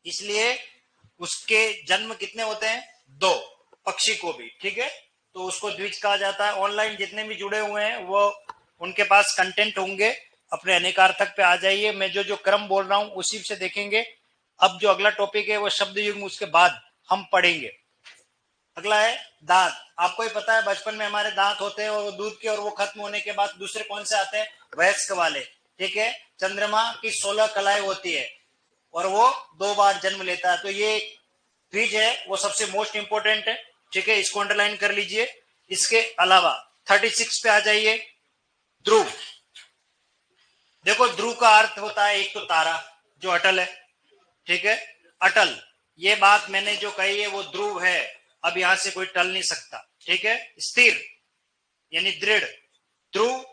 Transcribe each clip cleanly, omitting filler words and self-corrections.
इसलिए उसके जन्म कितने होते हैं? 2, पक्षी को भी, ठीक है, तो उसको द्विज कहा जाता है। ऑनलाइन जितने भी जुड़े हुए हैं वो उनके पास कंटेंट होंगे, अपने अनेकार्थक पे आ जाइए। मैं जो जो क्रम बोल रहा हूं उसी से देखेंगे। अब जो अगला टॉपिक है वो शब्द युग्म, उसके बाद हम पढ़ेंगे। अगला है दांत। आपको ही पता है बचपन में हमारे दांत होते हैं और वो दूध के, और वो खत्म होने के बाद दूसरे कौन से आते हैं? वयस्क वाले, ठीक है। चंद्रमा की 16 कलाएं होती है और वो 2 बार जन्म लेता है। तो ये द्विज है, वो सबसे मोस्ट इंपोर्टेंट है, ठीक है, इसको अंडरलाइन कर लीजिए। इसके अलावा 36 पे आ जाइए, ध्रुव। देखो ध्रुव का अर्थ होता है एक तो तारा जो अटल है, ठीक है, अटल। ये बात मैंने जो कही है वो ध्रुव है, अब यहां से कोई टल नहीं सकता, ठीक है। स्थिर यानी दृढ़। ध्रुव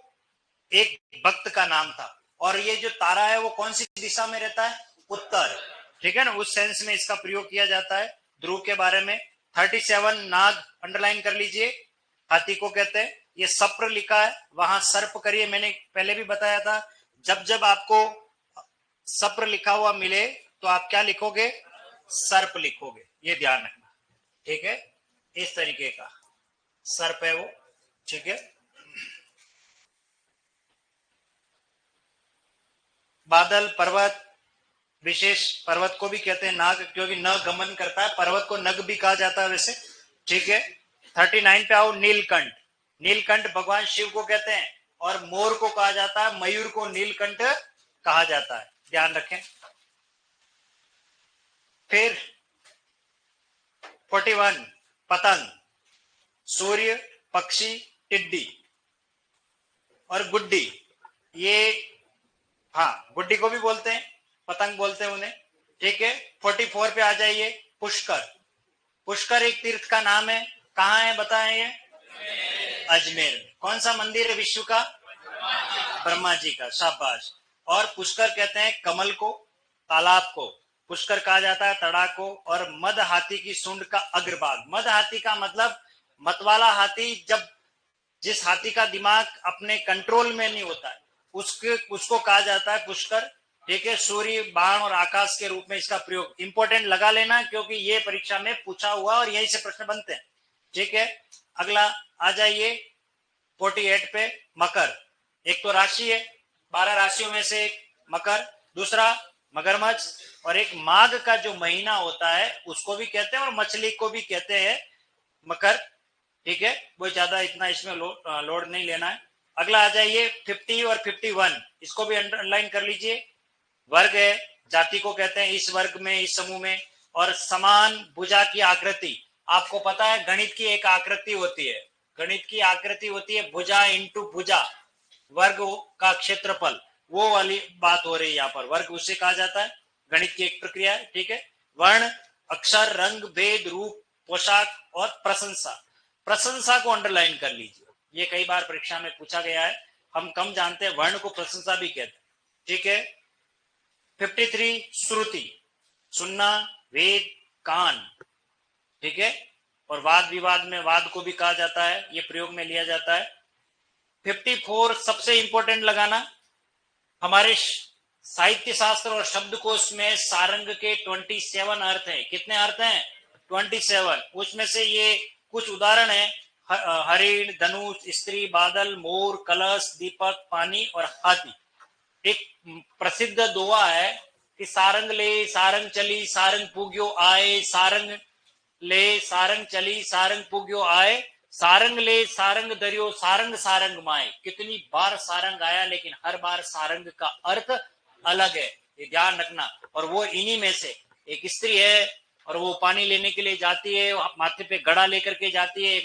एक भक्त का नाम था, और ये जो तारा है वो कौन सी दिशा में रहता है? उत्तर, ठीक है ना, उस सेंस में इसका प्रयोग किया जाता है ध्रुव के बारे में। 37 नाग, अंडरलाइन कर लीजिए, हाथी को कहते हैं। ये सप्र लिखा है, वहां सर्प करिए, मैंने पहले भी बताया था। जब जब आपको सप्र लिखा हुआ मिले तो आप क्या लिखोगे? सर्प लिखोगे, ये ध्यान रखना, ठीक है। इस तरीके का सर्प है वो, ठीक है। बादल, पर्वत, विशेष पर्वत को भी कहते हैं नाग, क्योंकि न गमन करता है। पर्वत को नग भी कहा जाता है वैसे, ठीक है। 39 पे आओ, नीलकंठ। नीलकंठ भगवान शिव को कहते हैं, और मोर को कहा जाता है, मयूर को नीलकंठ कहा जाता है, ध्यान रखें। फिर 41 पतंग, सूर्य, पक्षी, टिड्डी और गुड्डी। ये, हाँ, गुड्डी को भी बोलते हैं, पतंग बोलते हैं उन्हें, ठीक है। 44 पे आ जाइए, पुष्कर। पुष्कर एक तीर्थ का नाम है, कहाँ है बताएं? ये अजमेर। कौन सा मंदिर है विश्व का? ब्रह्मा जी का, शाबाश। और पुष्कर कहते हैं कमल को, तालाब को पुष्कर कहा जाता है, तड़ाक को। और मद हाथी की सूंड का अग्रभाग। मद हाथी का मतलब मतवाला हाथी, जब जिस हाथी का दिमाग अपने कंट्रोल में नहीं होता है उसको कहा जाता है पुष्कर, ठीक है। सूर्य, बाण और आकाश के रूप में इसका प्रयोग। इंपॉर्टेंट लगा लेना, क्योंकि ये परीक्षा में पूछा हुआ और यहीं से प्रश्न बनते हैं, ठीक है। अगला आ जाइए 48 पे, मकर। एक तो राशि है, 12 राशियों में से एक मकर, दूसरा मगरमच्छ, और एक माघ का जो महीना होता है उसको भी कहते हैं और मछली को भी कहते हैं मकर, ठीक है। वो ज्यादा इतना इसमें लोड नहीं लेना है। अगला आ जाइए 50 और 51, इसको भी अंडरलाइन कर लीजिए। वर्ग है, जाति को कहते हैं इस वर्ग में, इस समूह में। और समान भुजा की आकृति, आपको पता है गणित की एक आकृति होती है, गणित की आकृति होती है भुजा इंटू भुजा, वर्ग का क्षेत्रफल, वो वाली बात हो रही है यहाँ पर। वर्ग उसे कहा जाता है, गणित की एक प्रक्रिया है, ठीक है। वर्ण, अक्षर, रंग, भेद, रूप, पोशाक और प्रशंसा। प्रशंसा को अंडरलाइन कर लीजिए, ये कई बार परीक्षा में पूछा गया है, हम कम जानते हैं। वर्ण को प्रशंसा भी कहते हैं, ठीक है। 53 श्रुति, सुनना, वेद, कान, ठीक है। और वाद विवाद में वाद को भी कहा जाता है, ये प्रयोग में लिया जाता है। 54 सबसे इंपॉर्टेंट लगाना, हमारे साहित्य शास्त्र और शब्दकोश में सारंग के 27 अर्थ हैं। कितने अर्थ हैं? 27। उसमें से ये कुछ उदाहरण है, हरिण, धनुष, स्त्री, बादल, मोर, कलश, दीपक, पानी और हाथी। एक प्रसिद्ध दोहा है कि सारंग ले सारंग चली सारंग पुग्यो आए, सारंग ले सारंग चली सारंग पुग्यो आए, सारंग ले सारंग दरियो सारंग सारंग माए। कितनी बार सारंग आया, लेकिन हर बार सारंग का अर्थ अलग है, ये ध्यान रखना। और वो इन्हीं में से एक स्त्री है, और वो पानी लेने के लिए जाती है, माथे पे घड़ा लेकर के जाती है,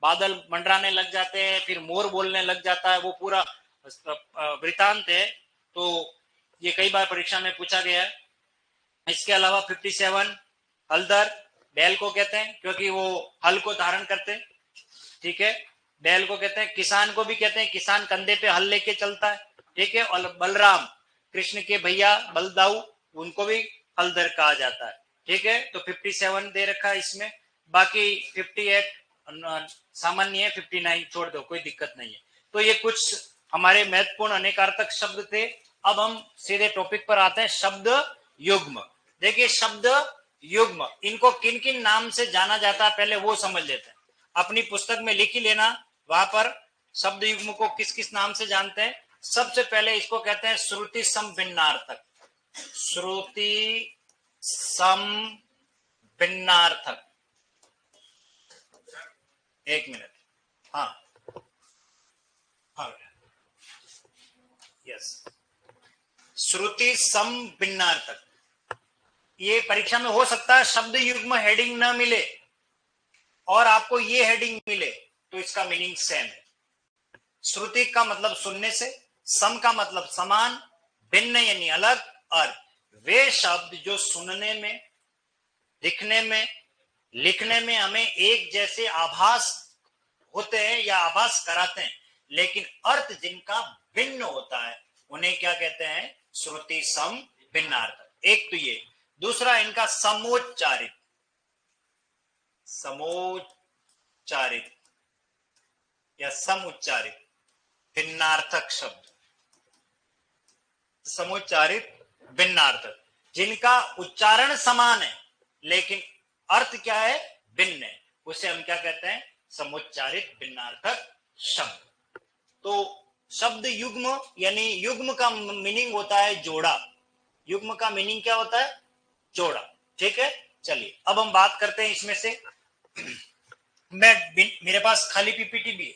बादल मंडराने लग जाते हैं, फिर मोर बोलने लग जाता है, वो पूरा वृतांत है। तो ये कई बार परीक्षा में पूछा गया है। इसके अलावा 57 हलदर, बैल को कहते हैं क्योंकि वो हल को धारण करते हैं, ठीक है। बैल को कहते हैं। किसान को भी कहते हैं, किसान कंधे पे हल लेके चलता है, ठीक है। और बलराम, कृष्ण के भैया बलदाऊ, उनको भी हलदर कहा जाता है, ठीक है। तो 57 दे रखा है इसमें। बाकी 58 सामान्य है, 59 छोड़ दो, कोई दिक्कत नहीं है। तो ये कुछ हमारे महत्वपूर्ण अनेकार्थक शब्द थे। अब हम सीधे टॉपिक पर आते हैं, शब्द युग्म। देखिए शब्द युग्म, इनको किन किन नाम से जाना जाता है पहले वो समझ लेते हैं। अपनी पुस्तक में लिख ही लेना, वहां पर शब्द युग्म को किस किस नाम से जानते हैं। सबसे पहले इसको कहते हैं श्रुति सम भिन्नार्थक। श्रुति सम भिन्नार्थक। एक मिनट, हाँ हाँ यस, श्रुति सम भिन्नार्थक। ये परीक्षा में हो सकता है शब्द युग्म हेडिंग ना मिले और आपको ये हेडिंग मिले, तो इसका मीनिंग सेम है। श्रुति का मतलब सुनने से, सम का मतलब समान, भिन्न यानी अलग, और वे शब्द जो सुनने में, दिखने में, लिखने में हमें एक जैसे आभास होते हैं या आभास कराते हैं, लेकिन अर्थ जिनका भिन्न होता है उन्हें क्या कहते हैं? श्रुति सम भिन्नार्थ। एक तो ये, दूसरा इनका समोच्चारित, समोच्चारित या समुच्चारित भिन्नार्थक शब्द। समुच्चारित भिन्नार्थक, जिनका उच्चारण समान है लेकिन अर्थ क्या है? भिन्न है, उसे हम क्या कहते हैं? समुच्चारित भिन्नार्थक शब्द। तो शब्द युग्म यानी युग्म का मीनिंग होता है जोड़ा। युग्म का मीनिंग क्या होता है? जोड़ा। ठीक है, चलिए अब हम बात करते हैं इसमें से। मेरे पास खाली पीपीटी भी है,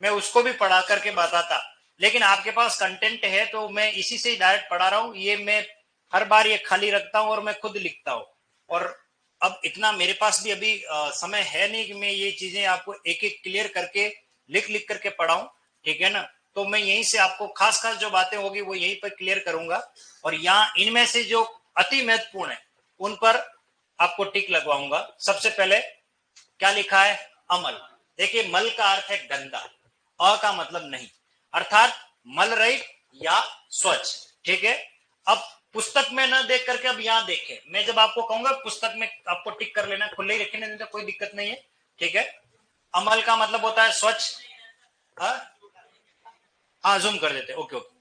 मैं उसको भी पढ़ा करके बताता, लेकिन आपके पास कंटेंट है तो मैं इसी से डायरेक्ट पढ़ा रहा हूं। ये मैं हर बार ये खाली रखता हूं और मैं खुद लिखता हूं, और अब इतना मेरे पास भी अभी समय है नहीं कि मैं ये चीजें आपको एक एक क्लियर करके लिख लिख करके पढ़ाऊं। ठीक है ना, तो मैं यहीं से आपको खास खास जो बातें होगी वो यहीं पर क्लियर करूंगा, और यहाँ इनमें से जो अति महत्वपूर्ण है उन पर आपको टिक लगवाऊंगा। सबसे पहले क्या लिखा है? अमल। देखिए मल का अर्थ है गंदा, अ का मतलब नहीं, अर्थात मल रहित या स्वच्छ। ठीक है, अब पुस्तक में ना देख करके अब यहां देखें, मैं जब आपको कहूंगा पुस्तक में आपको टिक कर लेना, खुले ही रखने तो कोई दिक्कत नहीं है। ठीक है, अमल का मतलब होता है स्वच्छ। हाँ जूम कर देते, ओके ओके।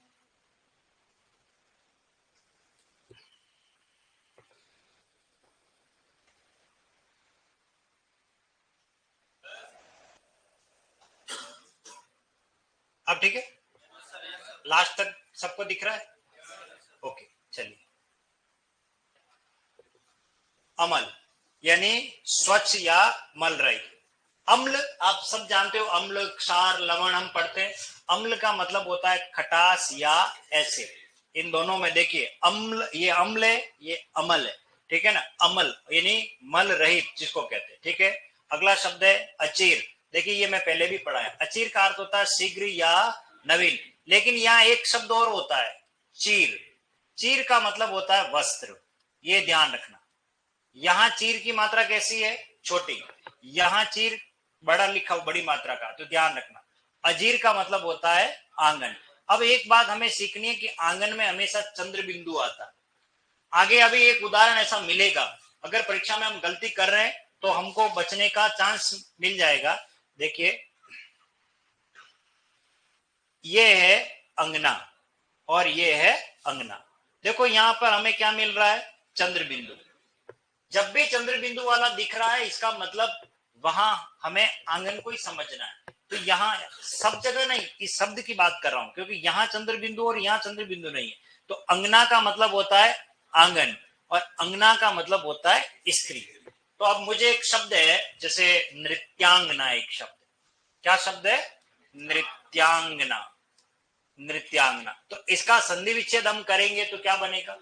अब ठीक है, लास्ट तक सबको दिख रहा है? ओके चलिए। अमल यानी स्वच्छ या मल रहित। अम्ल आप सब जानते हो, अम्ल, क्षार, लवण हम पढ़ते हैं। अम्ल का मतलब होता है खटास या एसिड। इन दोनों में देखिए अम्ल, ये अम्ल है, ये अमल है। ठीक है ना, अमल यानी मल रहित जिसको कहते हैं। ठीक है, अगला शब्द है अचीर। देखिए ये मैं पहले भी पढ़ा है। अचीर का अर्थ होता है शीघ्र या नवीन, लेकिन यहाँ एक शब्द और होता है चीर। चीर का मतलब होता है वस्त्र, ये ध्यान रखना। यहां चीर की मात्रा कैसी है? छोटी। यहां चीर बड़ा लिखा, बड़ी मात्रा का, तो ध्यान रखना। अजीर का मतलब होता है आंगन। अब एक बात हमें सीखनी है कि आंगन में हमेशा चंद्र बिंदु आता है। आगे अभी एक उदाहरण ऐसा मिलेगा, अगर परीक्षा में हम गलती कर रहे हैं तो हमको बचने का चांस मिल जाएगा। देखिए ये है अंगना और ये है अंगना। देखो यहां पर हमें क्या मिल रहा है? चंद्र बिंदु। जब भी चंद्र बिंदु वाला दिख रहा है इसका मतलब वहां हमें आंगन को ही समझना है। तो यहाँ सब जगह नहीं, इस शब्द की बात कर रहा हूं, क्योंकि यहाँ चंद्र बिंदु और यहाँ चंद्र बिंदु नहीं है। तो अंगना का मतलब होता है आंगन और अंगना का मतलब होता है स्त्री। तो अब मुझे एक शब्द है जैसे नृत्यांगना, एक शब्द, क्या शब्द है? नृत्यांगना। नृत्यांगना, तो इसका संधि विच्छेद हम करेंगे तो क्या बनेगा?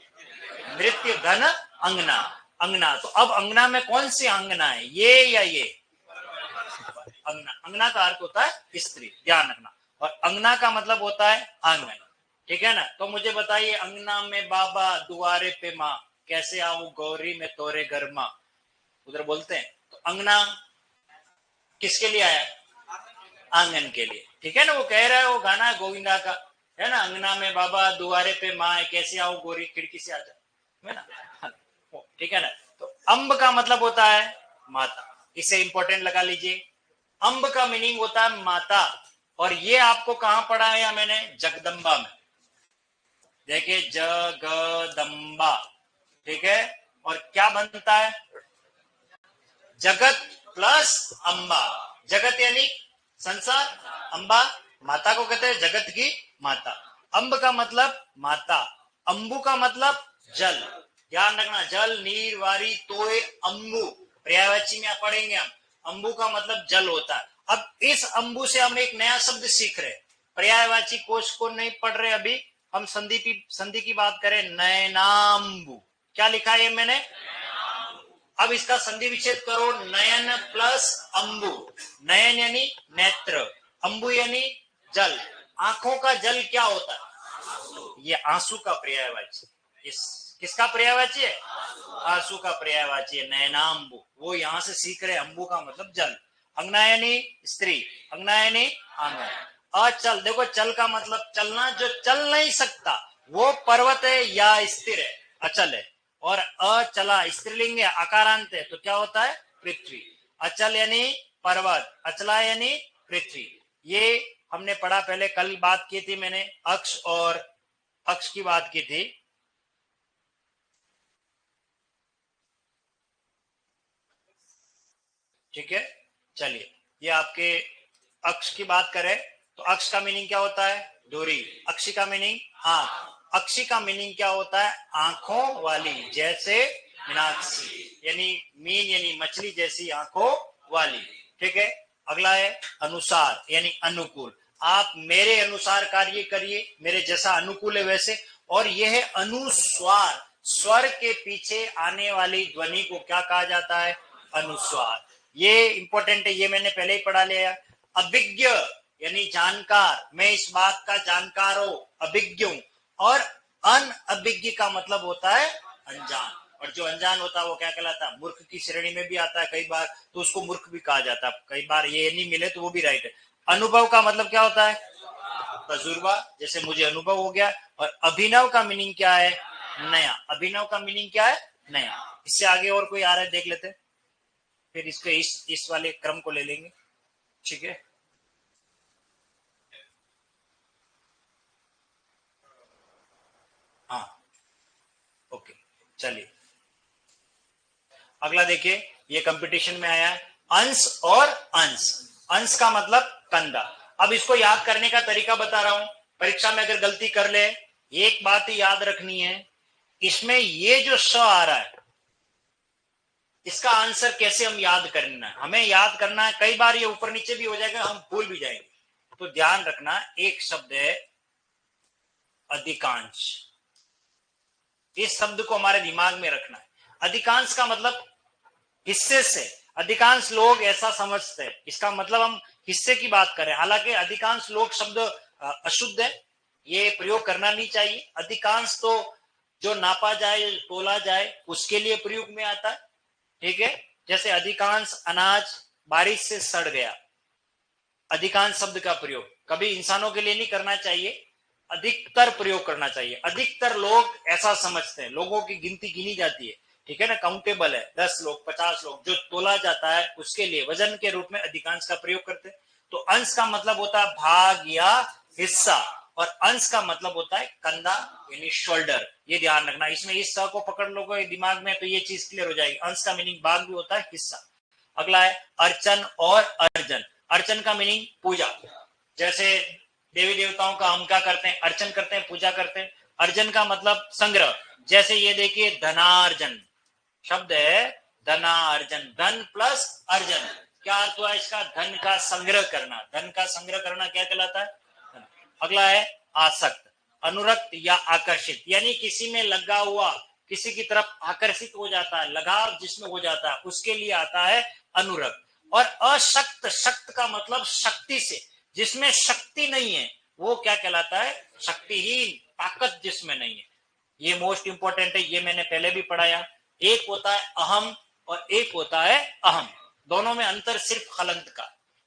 नृत्य घन अंगना। अंगना, तो अब अंगना में कौन सी अंगना है, ये या ये? अंगना। अंगना का अर्थ होता है स्त्री, ध्यान रखना, और अंगना का मतलब होता है आंगन। ठीक है ना, तो मुझे बताइए, अंगना में बाबा दुआरे पे माँ, कैसे आऊं गौरी में तोरे घर माँ, उधर बोलते हैं। तो अंगना किसके लिए आया? आंगन के लिए। ठीक है ना, वो कह रहा है, वो गाना है गोविंदा का, है ना, अंगना में बाबा दुआरे पे माँ, कैसे आऊं गोरी खिड़की से आ जा, है ना। ठीक है ना, तो अम्ब का मतलब होता है माता, इसे इंपॉर्टेंट लगा लीजिए। अम्ब का मीनिंग होता है माता, और ये आपको कहां पढ़ा है मैंने? जगदम्बा में। देखिए जगदम्बा, ठीक है, और क्या बनता है? जगत प्लस अम्बा। जगत यानी संसार, अम्बा माता को कहते हैं, जगत की माता। अम्ब का मतलब माता, अंबु का मतलब जल। ध्यान रखना, जल नीर वारी तोय अंबु, पर्यायवाची में पढ़ेंगे हम। अंबु का मतलब जल होता है। अब इस अंबु से हम एक नया शब्द सीख रहे, पर्यायवाची कोश को नहीं पढ़ रहे अभी हम। संधि की बात करें, नयनाम्बु। क्या लिखा है मैंने? अब इसका संधि विच्छेद करो, नयन प्लस अंबु। नयन यानी नेत्र, अंबु यानी जल। आंखों का जल क्या होता है? ये आंसू का पर्यायवाची। इस किसका पर्यायवाची है? आंसू का पर्यायवाची है नयनाम्बु। वो यहां से सीख रहे, अंबु का मतलब जल। अंगना यानी स्त्री, अंगना यानी आंगन। अचल, देखो चल का मतलब चलना, जो चल नहीं सकता वो पर्वत है या स्थिर है, अचल है। और अचला स्त्रीलिंग है, आकारांत है, तो क्या होता है? पृथ्वी। अचल यानी पर्वत, अचला यानी पृथ्वी। ये हमने पढ़ा पहले, कल बात की थी मैंने, अक्ष और अक्ष की बात की थी। ठीक है, चलिए ये आपके अक्ष की बात करें तो अक्ष का मीनिंग क्या होता है? दूरी। अक्षी का मीनिंग आंख। अक्षी का मीनिंग क्या होता है? आंखों वाली, जैसे मीनाक्षी, यानी मीन यानी मछली जैसी आंखों वाली। ठीक है, अगला है अनुसार यानी अनुकूल। आप मेरे अनुसार कार्य करिए, मेरे जैसा अनुकूल है वैसे। और यह है अनुस्वार, स्वर के पीछे आने वाली ध्वनि को क्या कहा जाता है? अनुस्वार। ये इंपॉर्टेंट है, ये मैंने पहले ही पढ़ा लिया। अभिज्ञ यानी जानकार, मैं इस बात का जानकार हूं, अभिज्ञ हूं। और अनअभिज्ञ का मतलब होता है अनजान। और जो अनजान होता है वो क्या कहलाता है? मूर्ख की श्रेणी में भी आता है कई बार, तो उसको मूर्ख भी कहा जाता है। कई बार ये नहीं मिले तो वो भी राइट है। अनुभव का मतलब क्या होता है? तजुर्बा, जैसे मुझे अनुभव हो गया। और अभिनव का मीनिंग क्या है? नया। अभिनव का मीनिंग क्या है? नया। इससे आगे और कोई आ रहा है देख लेते हैं, फिर इसके इस वाले क्रम को ले लेंगे। ठीक है, हाँ, ओके, चलिए अगला देखिए, ये कंपटीशन में आया है अंश और अंश। अंश का मतलब कंधा। अब इसको याद करने का तरीका बता रहा हूं, परीक्षा में अगर गलती कर ले, एक बात ही याद रखनी है, इसमें ये जो स आ रहा है इसका आंसर कैसे हम याद करना है? हमें याद करना है, कई बार ये ऊपर नीचे भी हो जाएगा, हम भूल भी जाएंगे। तो ध्यान रखना, एक शब्द है अधिकांश, इस शब्द को हमारे दिमाग में रखना है। अधिकांश का मतलब हिस्से से। अधिकांश लोग ऐसा समझते हैं, इसका मतलब हम हिस्से की बात करें। हालांकि अधिकांश लोग शब्द अशुद्ध है, ये प्रयोग करना नहीं चाहिए। अधिकांश तो जो नापा जाए, तोला जाए, उसके लिए प्रयोग में आता है। ठीक है, जैसे अधिकांश अनाज बारिश से सड़ गया, अधिकांश शब्द का प्रयोग कभी इंसानों के लिए नहीं करना चाहिए, अधिकतर प्रयोग करना चाहिए। अधिकतर लोग ऐसा समझते हैं, लोगों की गिनती गिनी जाती है, ठीक है ना, काउंटेबल है, 10 लोग 50 लोग, जो तोला जाता है उसके लिए वजन के रूप में अधिकांश का प्रयोग करते हैं। तो अंश का मतलब होता है भाग या हिस्सा, और अंश का मतलब होता है कंधा यानी शोल्डर। ये ध्यान रखना, इसमें इस स को पकड़ लोगे दिमाग में तो ये चीज क्लियर हो जाएगी। अंश का मीनिंग भाग भी होता है, हिस्सा। अगला है अर्चन और अर्जन। अर्चन का मीनिंग पूजा, जैसे देवी देवताओं का हम क्या करते हैं? अर्चन करते हैं, पूजा करते हैं। अर्जन का मतलब संग्रह, जैसे ये देखिए धनार्जन शब्द है, धनार्जन, धन प्लस अर्जन, क्या अर्थ हुआ इसका? धन का संग्रह करना। धन का संग्रह करना क्या कहलाता है? धन। अगला है आसक्त, अनुरक्त या आकर्षित, यानी किसी में लगा हुआ, किसी की तरफ आकर्षित हो जाता है, लगाव जिसमें हो जाता है, उसके लिए आता है अनुरक्त। और अशक्त, शक्त का मतलब शक्ति से, जिसमें शक्ति नहीं है वो क्या कहलाता है? शक्तिहीन, ताकत जिसमें नहीं है। ये मोस्ट इंपॉर्टेंट है, ये मैंने पहले भी पढ़ाया। एक होता है अहम और एक होता है अहम, दोनों में अंतर सिर्फ हलंत का।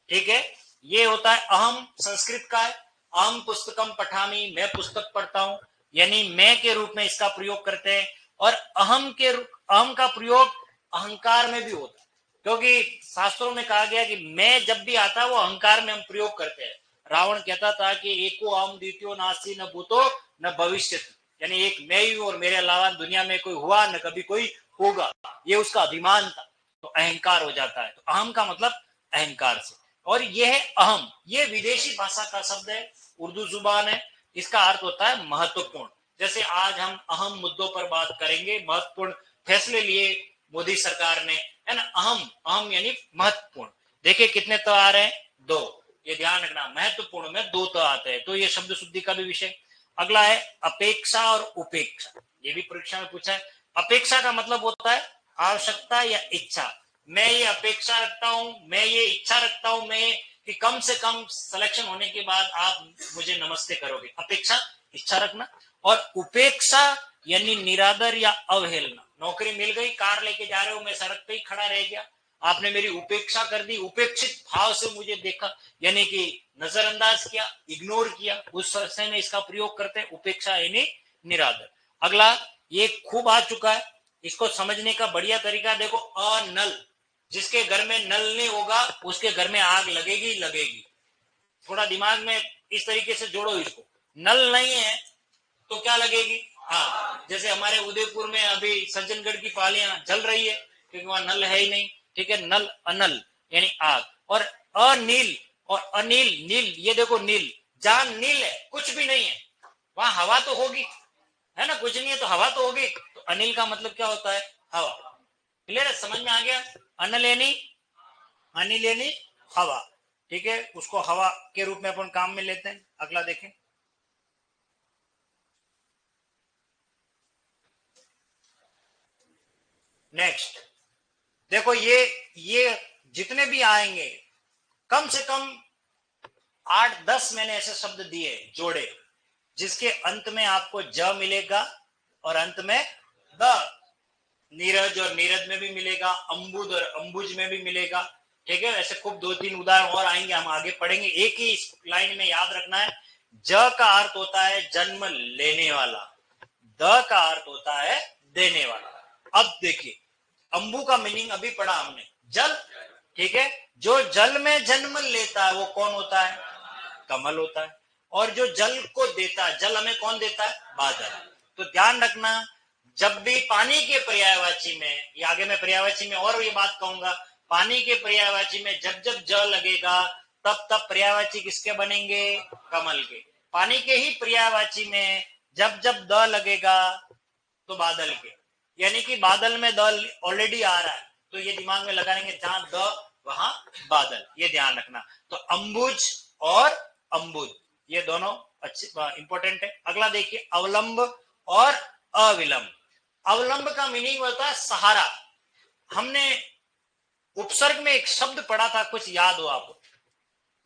ठीक है, ये होता है अहम, संस्कृत का है। अहम पुस्तकम पठामी, मैं पुस्तक पढ़ता हूं, यानी मैं के रूप में इसका प्रयोग करते हैं। और अहम का प्रयोग अहंकार में भी होता है, क्योंकि शास्त्रों में कहा गया कि मैं जब भी आता है वो अहंकार में हम प्रयोग करते हैं। रावण कहता था कि एको अहम द्वितीयो नास्ति न भूतो न भविष्य, यानी एक मैं ही हूं और मेरे अलावा दुनिया में कोई हुआ न कभी कोई होगा, ये उसका अभिमान था, तो अहंकार हो जाता है। तो अहम का मतलब अहंकार से। और यह है अहम, ये विदेशी भाषा का शब्द है, उर्दू जुबान है, इसका अर्थ होता है महत्वपूर्ण। जैसे आज हम अहम मुद्दों पर बात करेंगे, महत्वपूर्ण फैसले लिए मोदी सरकार ने, है ना। अहम, अहम यानी महत्वपूर्ण। देखिए कितने तो आ रहे हैं, 2, ये ध्यान रखना, महत्वपूर्ण में 2 तो आते हैं, तो ये शब्द शुद्धि का भी विषय। अगला है अपेक्षा और उपेक्षा, ये भी परीक्षा में पूछा है। अपेक्षा का मतलब होता है आवश्यकता या इच्छा। मैं ये अपेक्षा रखता हूं, मैं ये इच्छा रखता हूं, मैं कि कम से कम सिलेक्शन होने के बाद आप मुझे नमस्ते करोगे, अपेक्षा, इच्छा रखना। और उपेक्षा यानी निरादर या अवहेलना। नौकरी मिल गई, कार लेके जा रहे हो, मैं सड़क पे ही खड़ा रह गया, आपने मेरी उपेक्षा कर दी, उपेक्षित भाव से मुझे देखा, यानी कि नजरअंदाज किया, इग्नोर किया, उस समय में इसका प्रयोग करते हैं उपेक्षा यानी निरादर। अगला, ये खूब आ चुका है, इसको समझने का बढ़िया तरीका देखो, अनल, जिसके घर में नल नहीं होगा उसके घर में आग लगेगी लगेगी। थोड़ा दिमाग में इस तरीके से जोड़ो इसको, नल नहीं है तो क्या लगेगी, हाँ, जैसे हमारे उदयपुर में अभी सज्जनगढ़ की पालियां जल रही है क्योंकि वहां नल है ही नहीं, ठीक है। नल, अनल यानी आग। और अनील और अनिल, नील, ये देखो नील, जहां नील है कुछ भी नहीं है, वहां हवा तो होगी, है ना, कुछ नहीं है तो हवा तो होगी, तो अनिल का मतलब क्या होता है, हवा। क्लियर है, समझ में आ गया। अनल यानी, अनिल यानी हवा, ठीक है, उसको हवा के रूप में अपन काम में लेते हैं। अगला देखें, नेक्स्ट देखो, ये जितने भी आएंगे कम से कम 8-10 मैंने ऐसे शब्द दिए जोड़े, जिसके अंत में आपको ज मिलेगा और अंत में द। नीरज और नीरज में भी मिलेगा, अंबुद और अंबुज में भी मिलेगा, ठीक है। ऐसे खूब 2-3 उदाहरण और आएंगे, हम आगे पढ़ेंगे। एक ही लाइन में याद रखना है, ज का अर्थ होता है जन्म लेने वाला, द का अर्थ होता है देने वाला। अब देखिए, अंबु का मीनिंग अभी पढ़ा हमने, जल, ठीक है। जो जल में जन्म लेता है वो कौन होता है, कमल होता है। और जो जल को देता है, जल हमें कौन देता है, बादल। तो ध्यान रखना, जब भी पानी के पर्यायवाची में, ये आगे मैं पर्यायवाची में और ये बात कहूंगा, पानी के पर्यायवाची में जब जब ज लगेगा तब तब पर्यायवाची किसके बनेंगे, कमल के। पानी के ही पर्यायवाची में जब जब द लगेगा तो बादल के, यानी कि बादल में द ऑलरेडी आ रहा है, तो ये दिमाग में लगा लेंगे, जहां द वहां बादल, ये ध्यान रखना। तो अंबुज और अंबुद ये दोनों अच्छे इंपॉर्टेंट है। अगला देखिए, अवलंब और अविलंब। अवलंब का मीनिंग होता है सहारा। हमने उपसर्ग में एक शब्द पढ़ा था, कुछ याद हो आपको,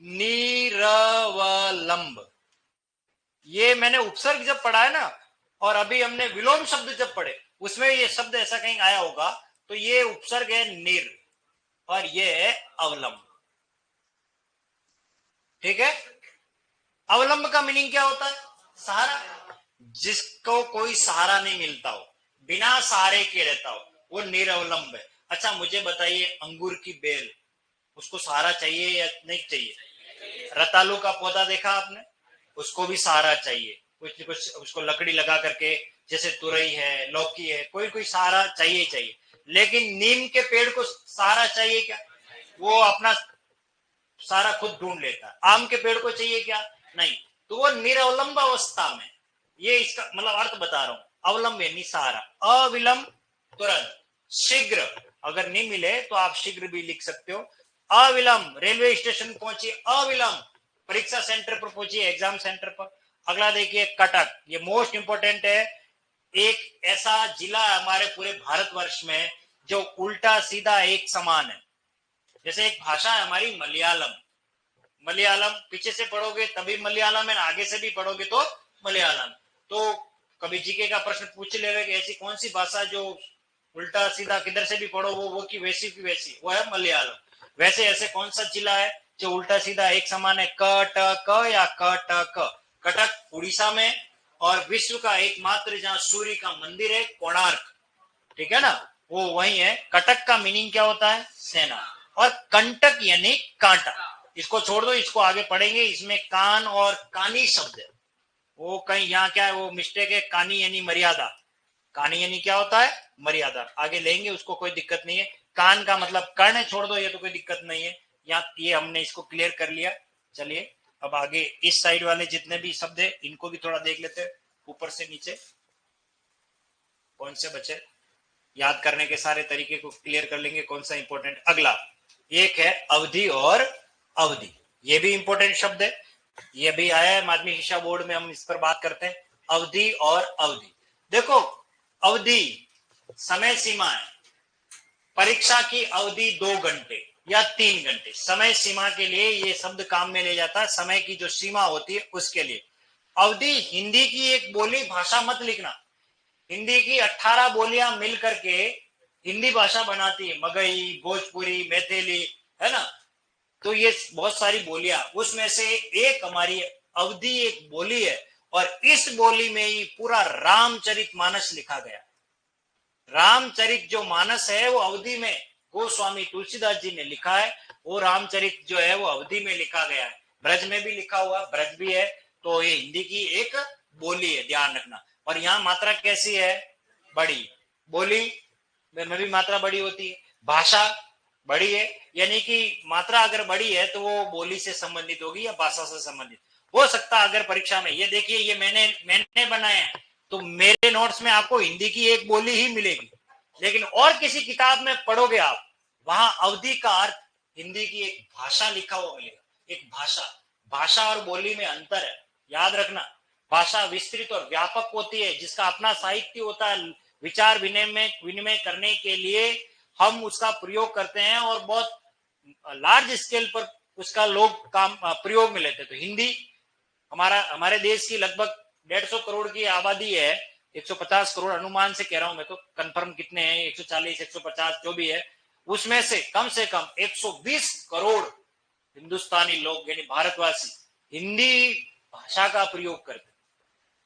निरवलंब। ये मैंने उपसर्ग जब पढ़ा है ना, और अभी हमने विलोम शब्द जब पढ़े उसमें ये शब्द ऐसा कहीं आया होगा, तो ये उपसर्ग है निर और ये है अवलंब, ठीक है। अवलंब का मीनिंग क्या होता है, सहारा, जिसको कोई सहारा नहीं मिलता हो, बिना सहारे के रहता हो, वो निरवलंब है। अच्छा मुझे बताइए, अंगूर की बेल, उसको सहारा चाहिए या नहीं चाहिए। रतालू का पौधा देखा आपने, उसको भी सहारा चाहिए, कुछ कुछ उसको लकड़ी लगा करके, जैसे तुरई है, लौकी है, कोई कोई सहारा चाहिए चाहिए। लेकिन नीम के पेड़ को सहारा चाहिए क्या, वो अपना सारा खुद ढूंढ लेता है। आम के पेड़ को चाहिए क्या, नहीं। तो वो निरवलंब अवस्था में, ये इसका मतलब अर्थ बता रहा हूं। अवलंब यानी सहारा, अविलंब तुरंत, शीघ्र, अगर नहीं मिले तो आप शीघ्र भी लिख सकते हो। अविलंब रेलवे स्टेशन पहुंचिए, अविलंब परीक्षा सेंटर पर पहुंचिए, एग्जाम सेंटर पर। अगला देखिए, कटक, ये मोस्ट इंपोर्टेंट है। एक ऐसा जिला है हमारे पूरे भारतवर्ष में जो उल्टा सीधा एक समान है। जैसे एक भाषा है हमारी मलयालम, मलयालम पीछे से पढ़ोगे तभी मलयालम है, आगे से भी पढ़ोगे तो मलयालम। तो कभी जीके का प्रश्न पूछ लेवे कि ऐसी कौन सी भाषा जो उल्टा सीधा किधर से भी पढ़ो वो की वैसी की वैसी, वो है मलयालम। वैसे ऐसे कौन सा जिला है जो उल्टा सीधा एक समान है, कटक या कटक। कटक उड़ीसा में, और विश्व का एकमात्र जहां सूर्य का मंदिर है कोणार्क, ठीक है ना, वो वही है। कटक का मीनिंग क्या होता है, सेना। और कंटक यानी कांटा, इसको छोड़ दो, इसको आगे पढ़ेंगे। इसमें कान और कानी शब्द है, वो कहीं यहाँ क्या है, वो मिस्टेक है, कानी यानी मर्यादा। कानी यानी क्या होता है, मर्यादा, आगे लेंगे उसको कोई दिक्कत नहीं है। कान का मतलब कर्ण छोड़ दो, ये तो कोई दिक्कत नहीं है। यहाँ ये हमने इसको क्लियर कर लिया। चलिए अब आगे इस साइड वाले जितने भी शब्द है इनको भी थोड़ा देख लेते हैं, ऊपर से नीचे कौन से बचे। याद करने के सारे तरीके को क्लियर कर लेंगे, कौन सा इंपॉर्टेंट। अगला एक है अवधि और अवधि, ये भी इंपॉर्टेंट शब्द है, ये भी आया है माध्यमिक शिक्षा बोर्ड में, हम इस पर बात करते हैं। अवधि और अवधि, देखो अवधि समय सीमा है, परीक्षा की अवधि 2 घंटे या 3 घंटे, समय सीमा के लिए ये शब्द काम में ले जाता है, समय की जो सीमा होती है उसके लिए। अवधि हिंदी की एक बोली भाषा मत लिखना, हिंदी की 18 बोलियां मिल करके हिंदी भाषा बनाती है, मगही, भोजपुरी, मैथिली, है ना। तो ये बहुत सारी बोलियां, उसमें से एक हमारी अवधि एक बोली है, और इस बोली में ही पूरा रामचरितमानस लिखा गया। रामचरित जो मानस है वो अवधि में गोस्वामी तुलसीदास जी ने लिखा है, वो रामचरित जो है वो अवधि में लिखा गया है। ब्रज में भी लिखा हुआ, ब्रज भी है, तो ये हिंदी की एक बोली है, ध्यान रखना। और यहाँ मात्रा कैसी है, बड़ी, बोली में भी मात्रा बड़ी होती है, भाषा बड़ी है, यानी कि मात्रा अगर बड़ी है तो वो बोली से संबंधित होगी या भाषा से संबंधित हो सकता। अगर परीक्षा में ये देखिए, ये मैंने बनाया है, तो मेरे नोट्स में आपको हिंदी की एक बोली ही मिलेगी, लेकिन और किसी किताब में पढ़ोगे आप, वहां अवधि का अर्थ हिंदी की एक भाषा लिखा हुआ मिलेगा। एक भाषा, भाषा और बोली में अंतर है, याद रखना। भाषा विस्तृत और व्यापक होती है, जिसका अपना साहित्य होता है, विचार विनिमय करने के लिए हम उसका प्रयोग करते हैं, और बहुत लार्ज स्केल पर उसका लोग काम प्रयोग में लेते हैं। तो हिंदी हमारे देश की लगभग 150 करोड़ की आबादी है, 150 करोड़ अनुमान से कह रहा हूं मैं, तो कंफर्म कितने हैं, 140, 150 जो भी है, उसमें से कम 120 करोड़ हिंदुस्तानी लोग यानी भारतवासी हिंदी भाषा का प्रयोग करते।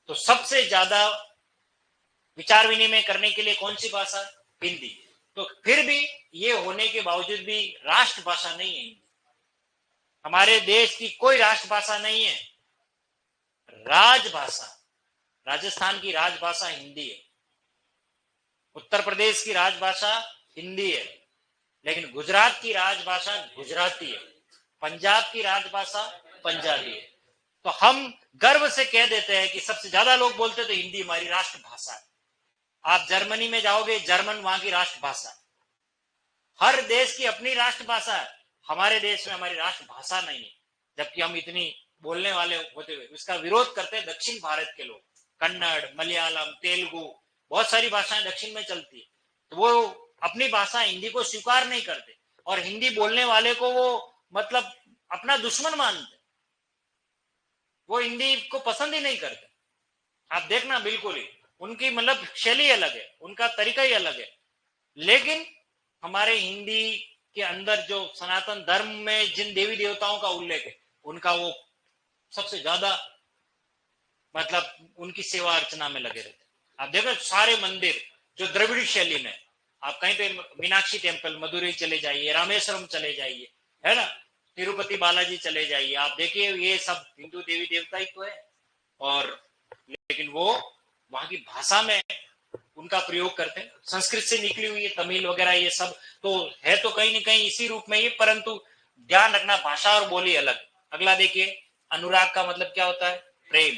तो सबसे ज्यादा विचार विनिमय करने के लिए कौन सी भाषा, हिंदी। तो फिर भी ये होने के बावजूद भी राष्ट्रभाषा नहीं है हिंदी, हमारे देश की कोई राष्ट्रभाषा नहीं है। राजभाषा, राजस्थान की राजभाषा हिंदी है, उत्तर प्रदेश की राजभाषा हिंदी है, लेकिन गुजरात की राजभाषा गुजराती है, पंजाब की राजभाषा पंजाबी है। तो हम गर्व से कह देते हैं कि सबसे ज्यादा लोग बोलते तो हिंदी हमारी राष्ट्रभाषा है। आप जर्मनी में जाओगे, जर्मन वहां की राष्ट्रभाषा। हर देश की अपनी राष्ट्रभाषा है, हमारे देश में हमारी राष्ट्रभाषा नहीं है, जबकि हम इतनी बोलने वाले होते हुए उसका विरोध करते हैं दक्षिण भारत के लोग। कन्नड़, मलयालम, तेलुगु, बहुत सारी भाषाएं दक्षिण में चलती है, तो वो अपनी भाषा हिंदी को स्वीकार नहीं करते, और हिंदी बोलने वाले को वो मतलब अपना दुश्मन मानते, वो हिंदी को पसंद ही नहीं करते। आप देखना, बिल्कुल ही उनकी मतलब शैली अलग है, उनका तरीका ही अलग है। लेकिन हमारे हिंदी के अंदर जो सनातन धर्म में जिन देवी देवताओं का उल्लेख है, उनका वो सबसे ज्यादा मतलब उनकी सेवा अर्चना में लगे रहते। आप देखो सारे मंदिर जो द्रविड़ शैली में, आप कहीं पे मीनाक्षी टेम्पल मदुरई चले जाइए, रामेश्वरम चले जाइए, है ना, तिरुपति बालाजी चले जाइए, आप देखिए ये सब हिंदू देवी देवता ही तो है, और लेकिन वो वहां की भाषा में उनका प्रयोग करते हैं, संस्कृत से निकली हुई है, तमिल वगैरह ये सब तो है, तो कहीं ना कहीं इसी रूप में ही, परंतु ध्यान रखना भाषा और बोली अलग। अगला देखिए, अनुराग का मतलब क्या होता है, प्रेम।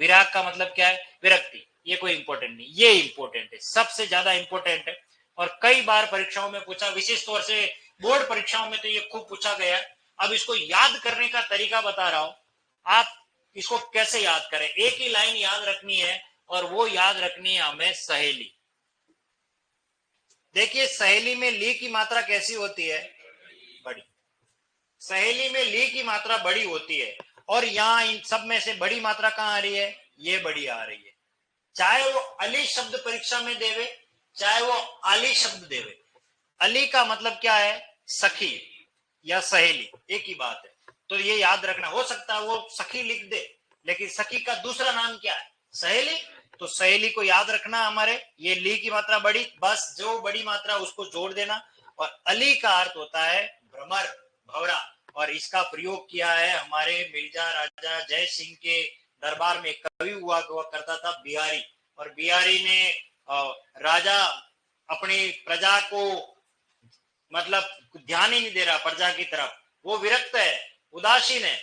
विराग का मतलब क्या है, विरक्ति। ये कोई इंपॉर्टेंट नहीं, ये इंपॉर्टेंट है, सबसे ज्यादा इंपॉर्टेंट है, और कई बार परीक्षाओं में पूछा, विशेष तौर से बोर्ड परीक्षाओं में तो ये खूब पूछा गया। अब इसको याद करने का तरीका बता रहा हूं, आप इसको कैसे याद करें। एक ही लाइन याद रखनी है, और वो याद रखनी है हमें सहेली। देखिए सहेली में ली की मात्रा कैसी होती है, बड़ी। सहेली में ली की मात्रा बड़ी होती है, और यहां इन सब में से बड़ी मात्रा कहां आ रही है, ये बड़ी आ रही है। चाहे वो अली शब्द परीक्षा में देवे, चाहे वो आली शब्द देवे। अली का मतलब क्या है, सखी या सहेली, एक ही बात है। तो ये याद रखना, हो सकता है वो सखी लिख दे, लेकिन सखी का दूसरा नाम क्या है, सहेली। तो सहेली को याद रखना, हमारे ये ली की मात्रा बड़ी, बस जो बड़ी मात्रा उसको जोड़ देना। और अली का अर्थ होता है भ्रमर, भवरा, और इसका प्रयोग किया है हमारे मिर्जा राजा जय सिंह के दरबार में। कवि हुआ करता था बिहारी, और बिहारी ने राजा अपनी प्रजा को मतलब ध्यान ही नहीं दे रहा प्रजा की तरफ, वो विरक्त है, उदासीन है,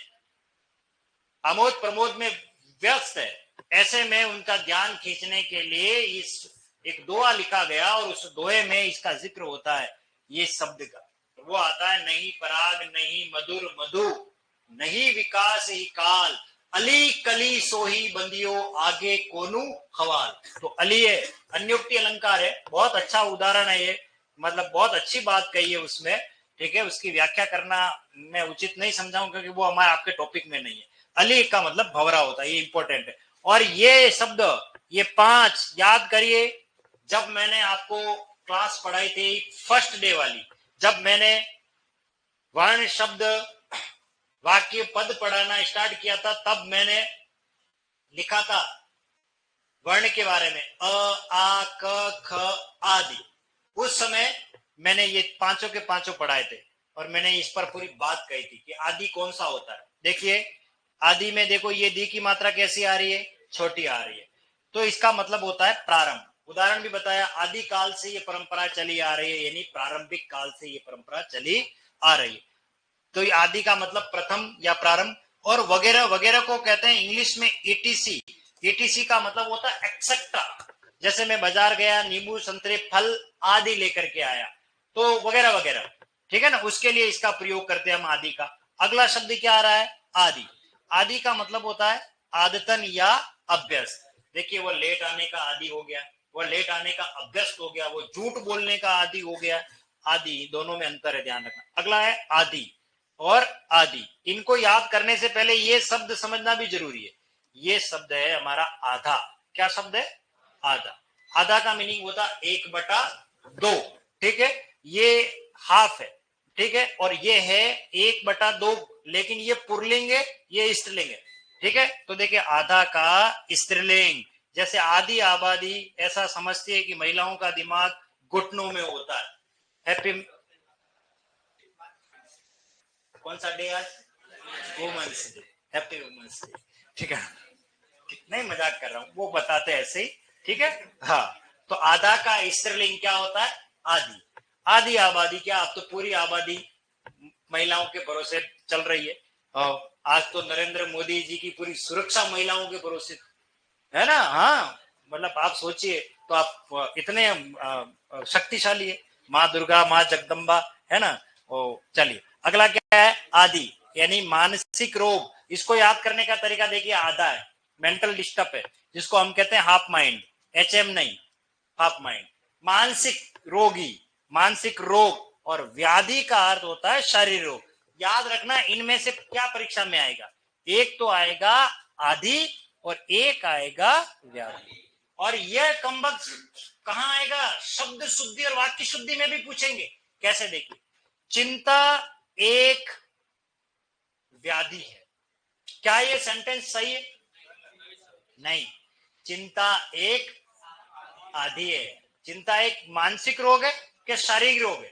आमोद प्रमोद में व्यस्त है। ऐसे में उनका ध्यान खींचने के लिए इस एक दोहा लिखा गया और उस दोहे में इसका जिक्र होता है ये शब्द का। वो आता है, नहीं पराग नहीं मधुर मधु, नहीं विकास ही काल, अली कली सोही बंदियो आगे कोनु खवाल। तो अली है, अन्योक्ति अलंकार है, बहुत अच्छा उदाहरण है ये, मतलब बहुत अच्छी बात कही है उसमें, ठीक है। उसकी व्याख्या करना मैं उचित नहीं समझाऊं क्योंकि वो हमारे आपके टॉपिक में नहीं है। अली का मतलब भंवरा होता है, ये इंपॉर्टेंट है। और ये शब्द, ये 5 याद करिए। जब मैंने आपको क्लास पढ़ाई थी फर्स्ट डे वाली, जब मैंने वर्ण शब्द वाक्य पद पढ़ाना स्टार्ट किया था, तब मैंने लिखा था वर्ण के बारे में, अ आ क ख आदि। उस समय मैंने ये पांचों के पांचों पढ़ाए थे और मैंने इस पर पूरी बात कही थी कि आदि कौन सा होता है। देखिए आदि में देखो ये दी की मात्रा कैसी आ रही है, छोटी आ रही है, तो इसका मतलब होता है प्रारंभ। उदाहरण भी बताया, आदि काल से ये परंपरा चली आ रही है, यानी प्रारंभिक काल से ये परंपरा चली आ रही है। तो ये आदि का मतलब प्रथम या प्रारंभ, और वगैरह वगैरह को कहते हैं इंग्लिश में ईटीसी। ईटीसी का मतलब होता है एक्सेट्रा। जैसे मैं बाजार गया, नींबू संतरे फल आदि लेकर के आया, तो वगैरह वगैरह, ठीक है ना, उसके लिए इसका प्रयोग करते हैं हम आदि का। अगला शब्द क्या आ रहा है, आदि। आदि का मतलब होता है आदतन या अभ्यस्त। देखिए वो लेट आने का आदि हो गया, वो लेट आने का अभ्यस्त हो गया, वो झूठ बोलने का आदि हो गया। आदि दोनों में अंतर है, ध्यान रखना। अगला है आदि और आदि। इनको याद करने से पहले ये शब्द समझना भी जरूरी है। ये शब्द है हमारा आधा। क्या शब्द है, आधा। आधा का मीनिंग होता 1/2, ठीक है, ये हाफ है, ठीक है, और ये है 1/2, लेकिन ये पुरलिंग है, ये स्त्रीलिंग है, ठीक है। तो देखिए आधा का स्त्रीलिंग, जैसे आदि आबादी, ऐसा समझती है कि महिलाओं का दिमाग घुटनों में होता है। हैप्पी, कौन सा डे आज, women's day, happy women's day, ठीक है। नहीं मजाक कर रहा हूं, वो बताते ऐसे ही, ठीक है। हाँ, तो आधा का स्त्रीलिंग क्या होता है, आदि। आदि आबादी क्या, अब तो पूरी आबादी महिलाओं के भरोसे चल रही है। और आज तो नरेंद्र मोदी जी की पूरी सुरक्षा महिलाओं के भरोसे है ना। हाँ, मतलब आप सोचिए, तो आप इतने शक्तिशाली है, माँ दुर्गा, माँ जगदम्बा, है ना। ओ चलिए, अगला क्या है, आदि यानी मानसिक रोग। इसको याद करने का तरीका देखिए, आधा है मेंटल डिस्टर्ब है, जिसको हम कहते हैं हाफ माइंड, एचएम नहीं, हाफ माइंड। मानसिक रोगी, मानसिक रोग, और व्याधि का अर्थ होता है शारीरिक रोग। याद रखना, इनमें से क्या परीक्षा में आएगा, एक तो आएगा आदि और एक आएगा व्याधि। और यह कम्बक कहां आएगा, शब्द शुद्धि और वाक्य शुद्धि में भी पूछेंगे। कैसे, देखिए, चिंता एक व्याधि है, क्या ये सेंटेंस सही है, नहीं, चिंता एक आदि है। चिंता एक मानसिक रोग है क्या शारीरिक रोग है,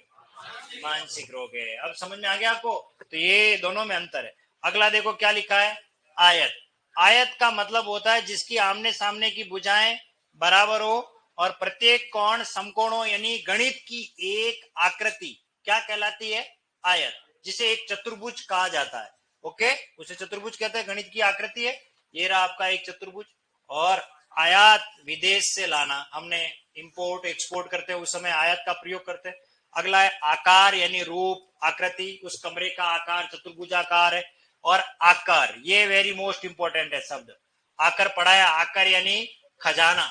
मानसिक रोग है। अब समझ में आ गया आपको, तो ये दोनों में अंतर है। अगला देखो क्या लिखा है, आयत। आयत का मतलब होता है जिसकी आमने सामने की भुजाएं बराबर हो और प्रत्येक कोण समकोण हो, यानी गणित की एक आकृति क्या कहलाती है, आयत, जिसे एक चतुर्भुज कहा जाता है। ओके, उसे चतुर्भुज कहते हैं, गणित की आकृति है। ये रहा आपका एक चतुर्भुज। और आयात विदेश से लाना, हमने इंपोर्ट एक्सपोर्ट करते हैं उस समय आयत का प्रयोग करते हैं। अगला है आकार, यानी रूप, आकृति, उस कमरे का आकार चतुर्भुजाकार है। और आकर, ये वेरी मोस्ट इंपॉर्टेंट है शब्द। आकर पढ़ाया, आकर यानी खजाना,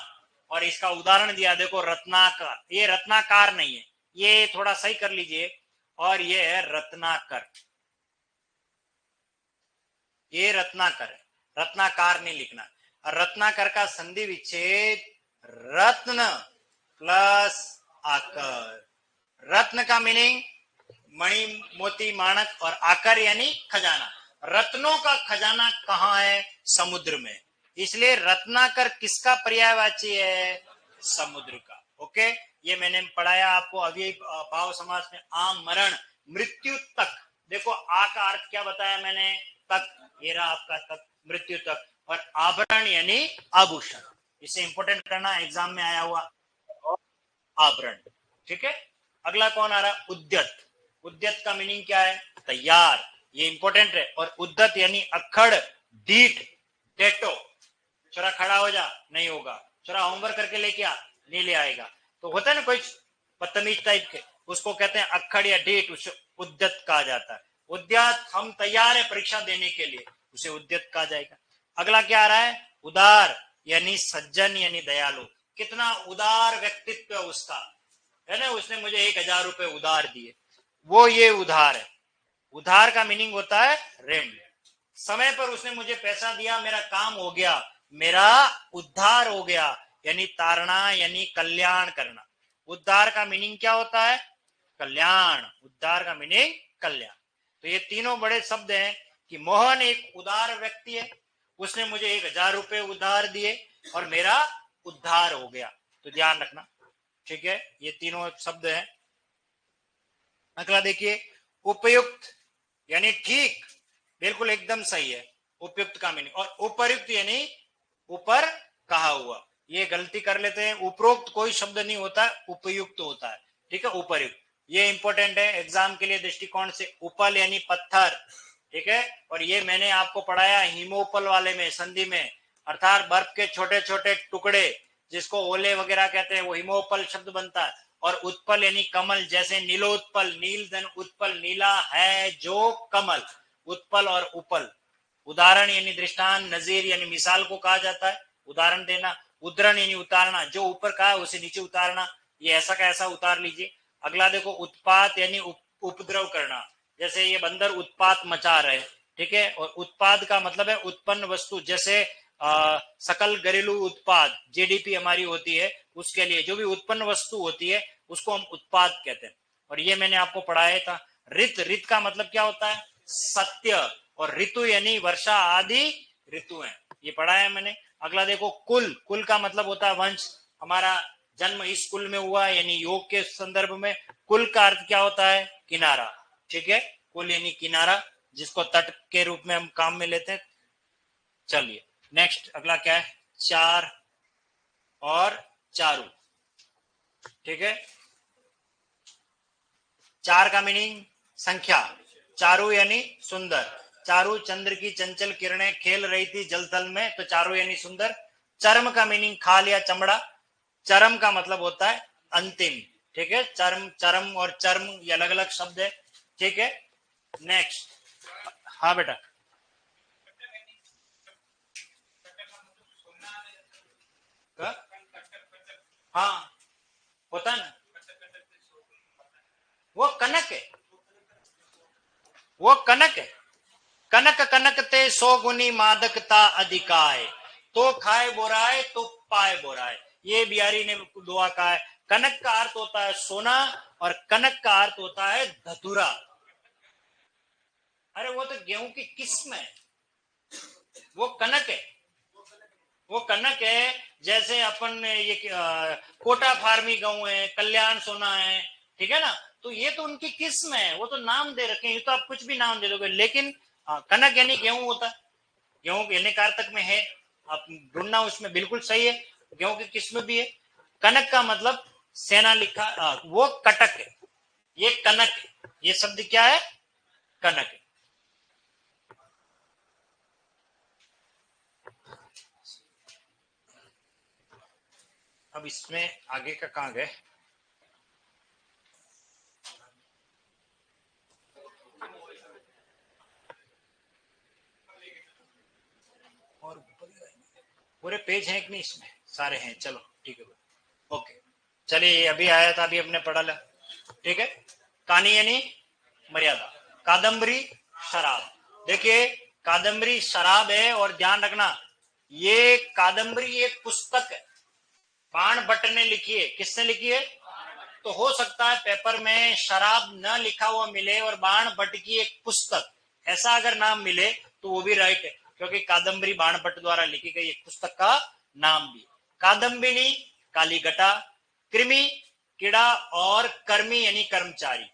और इसका उदाहरण दिया देखो, रत्नाकर। ये रत्नाकार नहीं है, ये थोड़ा सही कर लीजिए, और ये है रत्नाकर, ये रत्नाकर है, रत्नाकार नहीं लिखना। रत्नाकर का संधि विच्छेद रत्न प्लस आकर। रत्न का मीनिंग मणि, मोती, माणक, और आकर यानी खजाना। रत्नों का खजाना कहां है, समुद्र में, इसलिए रत्नाकर किसका पर्यायवाची है, समुद्र का। ओके, ये मैंने पढ़ाया आपको अभी भाव समास में, आम मरण मृत्यु तक। देखो आ का अर्थ क्या बताया मैंने, तक, ये रहा आपका तक, मृत्यु तक। और आभरण यानी आभूषण, इसे इंपोर्टेंट करना, एग्जाम में आया हुआ। आभरण। ठीक है, अगला कौन आ रहा? उद्यत। उद्यत का मीनिंग क्या है? तैयार, ये इंपॉर्टेंट है। और उद्यत यानी अखड़, डीठ, डेटो। छोरा खड़ा हो जा, नहीं होगा। छोरा होमवर्क करके लेके आ, नहीं ले आएगा। तो होता है ना कोई बदतमीज टाइप के, उसको कहते हैं अखड़ या डेट, उसे उद्यत कहा जाता है। उद्यत, हम तैयार है परीक्षा देने के लिए, उसे उद्यत कहा जाएगा। अगला क्या आ रहा है? उदार यानी सज्जन यानी दयालु। कितना उदार व्यक्तित्व है उसका, है ना, उसने मुझे 1,000 रुपए उधार दिए, वो ये उधार है। उधार का मीनिंग होता है ऋण। समय पर उसने मुझे पैसा दिया, मेरा काम हो गया, मेरा उद्धार हो गया, यानी तारना यानी कल्याण करना। उद्धार का मीनिंग क्या होता है? कल्याण। उद्धार का मीनिंग कल्याण। तो ये तीनों बड़े शब्द हैं कि मोहन एक उदार व्यक्ति है, उसने मुझे 1,000 रुपए उधार दिए और मेरा उद्धार हो गया। तो ध्यान रखना, ठीक है, ये तीनों शब्द हैं। अगला देखिए, उपयुक्त यानी ठीक, बिल्कुल एकदम सही है, उपयुक्त का मीनिंग। और उपयुक्त यानी ऊपर कहा हुआ। ये गलती कर लेते हैं, उपरोक्त कोई शब्द नहीं होता, उपयुक्त होता है। ठीक है, उपयुक्त, ये इंपॉर्टेंट है एग्जाम के लिए दृष्टिकोण से। उपल यानी पत्थर, ठीक है। और ये मैंने आपको पढ़ाया हिमोपल वाले में, संधि में, अर्थात बर्फ के छोटे छोटे टुकड़े, जिसको ओले वगैरह कहते हैं, वो हिमोपल शब्द बनता है। और उत्पल यानी कमल, जैसे नीलोत्पल, नील धन उत्पल, नीला है जो कमल। उत्पल और उपल। उदाहरण यानी दृष्टांत, नजीर यानी मिसाल को कहा जाता है, उदाहरण देना। उद्धरण यानी उतारना, जो ऊपर कहा है उसे नीचे उतारना, ये ऐसा का ऐसा उतार लीजिए। अगला देखो, उत्पात यानी उपद्रव करना, जैसे ये बंदर उत्पात मचा रहे, ठीक है। और उत्पाद का मतलब है उत्पन्न वस्तु, जैसे सकल घरेलू उत्पाद, जीडीपी हमारी होती है, उसके लिए जो भी उत्पन्न वस्तु होती है उसको हम उत्पाद कहते हैं। और ये मैंने आपको पढ़ाया था। ऋत, ऋत का मतलब क्या होता है? सत्य। और ऋतु यानी वर्षा आदि ऋतु है, ये पढ़ा है मैंने। अगला देखो, कुल, कुल का मतलब होता है वंश। हमारा जन्म इस कुल में हुआ, यानी योग के संदर्भ में। कुल का अर्थ क्या होता है? किनारा, ठीक है। कुल यानी किनारा, जिसको तट के रूप में हम काम में लेते हैं। चलिए नेक्स्ट, अगला क्या है? चार और चारू, ठीक है। चार का मीनिंग संख्या, चारू यानी सुंदर। चारू चंद्र की चंचल किरणें खेल रही थी जल थल में, तो चारू यानी सुंदर। चर्म का मीनिंग खाल या चमड़ा। चरम का मतलब होता है अंतिम, ठीक है। चर्म, चरम और चर्म ये अलग अलग शब्द है, ठीक है। नेक्स्ट, हाँ बेटा, हाँ होता है ना, वो कनक है, वो कनक है। कनक कनक ते 100 गुनी मादकता अधिकाय, तो खाए बोराए तो पाए बोराए। ये बिहारी ने दुआ कहा है। कनक का अर्थ होता है सोना, और कनक का अर्थ होता है धतूरा। अरे वो तो गेहूं की किस्म है, वो कनक है, वो कनक है। जैसे अपन ये कोटा फार्मी गेहूं है, कल्याण सोना है, ठीक है ना। तो ये तो उनकी किस्म है, वो तो नाम दे रखे हैं, ये तो आप कुछ भी नाम दे दोगे। लेकिन कनक यानी गेहूं होता है, गेहूं यानी कारतक में है, आप ढूंढना उसमें बिल्कुल सही है, गेहूं की किस्म भी है। कनक का मतलब सेना लिखा, वो कटक है, ये कनक है, ये शब्द क्या है? कनक है। अब इसमें आगे का कहां गए? और पूरे पेज हैं कि नहीं इसमें? सारे हैं, चलो ठीक है, ओके। चलिए अभी आया था, अभी हमने पढ़ा ला, ठीक है। कहानी यानी मर्यादा। कादम्बरी शराब, देखिए कादम्बरी शराब है, और ध्यान रखना ये कादम्बरी एक पुस्तक है, बाण भट्ट ने लिखी है। किसने लिखी है? तो हो सकता है पेपर में शराब न लिखा हुआ मिले और बाण भट्ट की एक पुस्तक, ऐसा अगर नाम मिले तो वो भी राइट है, क्योंकि कादम्बरी बाण भट्ट द्वारा लिखी गई एक पुस्तक का नाम भी। कादम्बिनी काली घटा, कृमि कीड़ा, और कर्मी यानी कर्मचारी,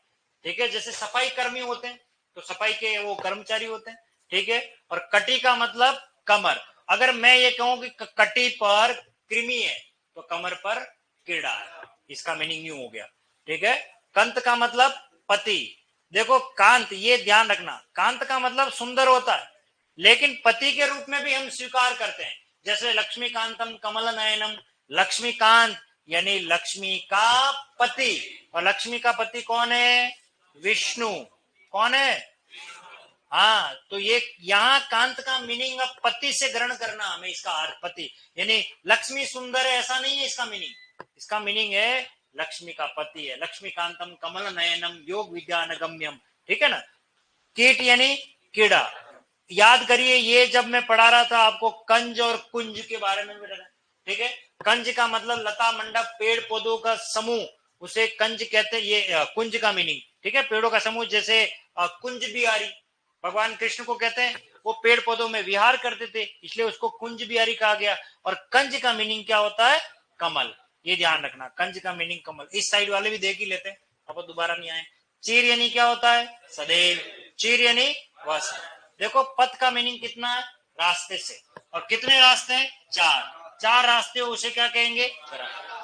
ठीक है। जैसे सफाई कर्मी होते हैं तो सफाई के वो कर्मचारी होते हैं, ठीक है। और कटी का मतलब कमर। अगर मैं ये कहूं कि कटी पर कृमि है तो कमर पर कीड़ा है, इसका मीनिंग न्यू हो गया। ठीक है, कंत का मतलब पति। देखो कांत, ये ध्यान रखना, कांत का मतलब सुंदर होता है, लेकिन पति के रूप में भी हम स्वीकार करते हैं। जैसे लक्ष्मीकांतम कमल नयनम, लक्ष्मीकांत यानी लक्ष्मी का पति। और लक्ष्मी का पति कौन है? विष्णु। कौन है? हाँ, तो ये यहाँ कांत का मीनिंग अब पति से ग्रहण करना हमें, इसका अर्थ पति यानी लक्ष्मी सुंदर है ऐसा नहीं है इसका मीनिंग। इसका मीनिंग है लक्ष्मी का पति है। लक्ष्मीकांतम कमल नयनम योग विज्ञानगम्यम। ठीक है ना। कीट यानी कीड़ा। याद करिए, ये जब मैं पढ़ा रहा था आपको कंज और कुंज के बारे में भी। ठीक है, कंज का मतलब लता मंडप पेड़ पौधों का समूह, उसे कंज कहते हैं। ये कुंज का मीनिंग, ठीक है, पेड़ों का समूह। जैसे कुंज बिहारी भगवान कृष्ण को कहते हैं, वो पेड़ पौधों में विहार करते थे, इसलिए उसको कुंज बिहारी कहा गया। और कंज का मीनिंग क्या होता है? कमल। ये ध्यान रखना, कंज का मीनिंग कमल। इस साइड वाले भी देख ही लेते हैं, अब दोबारा नहीं आए। चीर यानी क्या होता है? सदैव। चीर यानी वस। देखो पथ का मीनिंग कितना है? रास्ते से। और कितने रास्ते हैं? चार। चार रास्ते हो उसे क्या कहेंगे?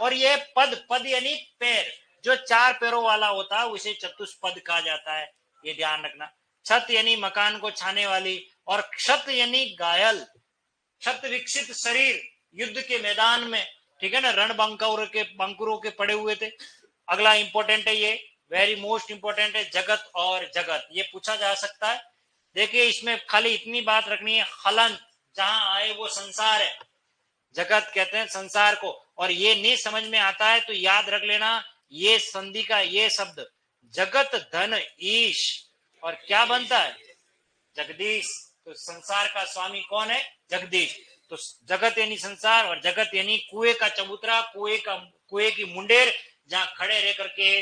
और ये पद, पद यानी पैर, जो चार पैरों वाला होता है उसे चतुष्पद कहा जाता है। ये ध्यान रखना। छत यानी मकान को छाने वाली, और क्षत यानी घायल, क्षत विकसित शरीर युद्ध के मैदान में। ठीक है ना, रण बंकुरों के पड़े हुए थे। अगला इंपॉर्टेंट है, ये वेरी मोस्ट इंपॉर्टेंट है, जगत और जगत। ये पूछा जा सकता है। देखिए इसमें खाली इतनी बात रखनी है, हलन जहां आए वो संसार है, जगत कहते हैं संसार को। और ये नहीं समझ में आता है तो याद रख लेना, ये संधि का ये शब्द जगत धन ईश, और क्या बनता है? जगदीश। तो संसार का स्वामी कौन है? जगदीश। तो जगत यानी संसार, और जगत यानी कुएं का चबूतरा, कुएं की मुंडेर, जहां खड़े रह करके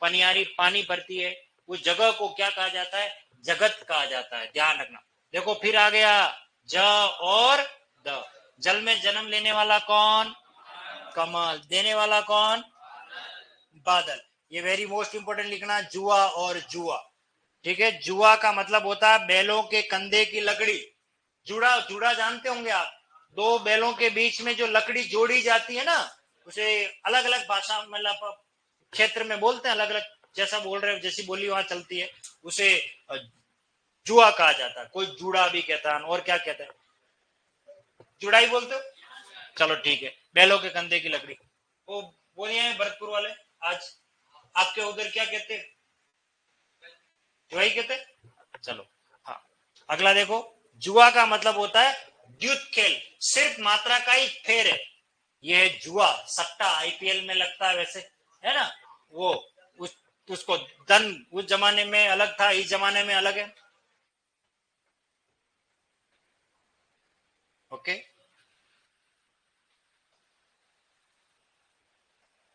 पनियारी पानी भरती है, उस जगह को क्या कहा जाता है? जगत कहा जाता है। ध्यान रखना। देखो फिर आ गया ज और द। जल में जन्म लेने वाला कौन? कमल। देने वाला कौन? बादल। ये वेरी मोस्ट इंपोर्टेंट लिखना, जुआ और जुआ। ठीक है, जुआ का मतलब होता है बैलों के कंधे की लकड़ी। जुड़ा, जुड़ा जानते होंगे आप, दो बैलों के बीच में जो लकड़ी जोड़ी जाती है ना, उसे अलग अलग भाषा मतलब क्षेत्र में बोलते हैं अलग अलग, जैसा बोल रहे हो जैसी बोली वहां चलती है, उसे जुआ कहा जाता है। कोई जुड़ा भी कहता है, और क्या कहता है? जुड़ाई बोलते हो? चलो ठीक है, बैलों के कंधे की लकड़ी। वो बोलिए भरतपुर वाले, आज आपके उधर क्या कहते हैं? जुआई कहते हैं? चलो हाँ, अगला देखो। जुआ का मतलब होता है द्युत खेल, सिर्फ मात्रा का ही फेर है। यह है जुआ। सट्टा आईपीएल में लगता है वैसे, है ना, वो उसको धन उस जमाने में अलग था, इस जमाने में अलग है। ओके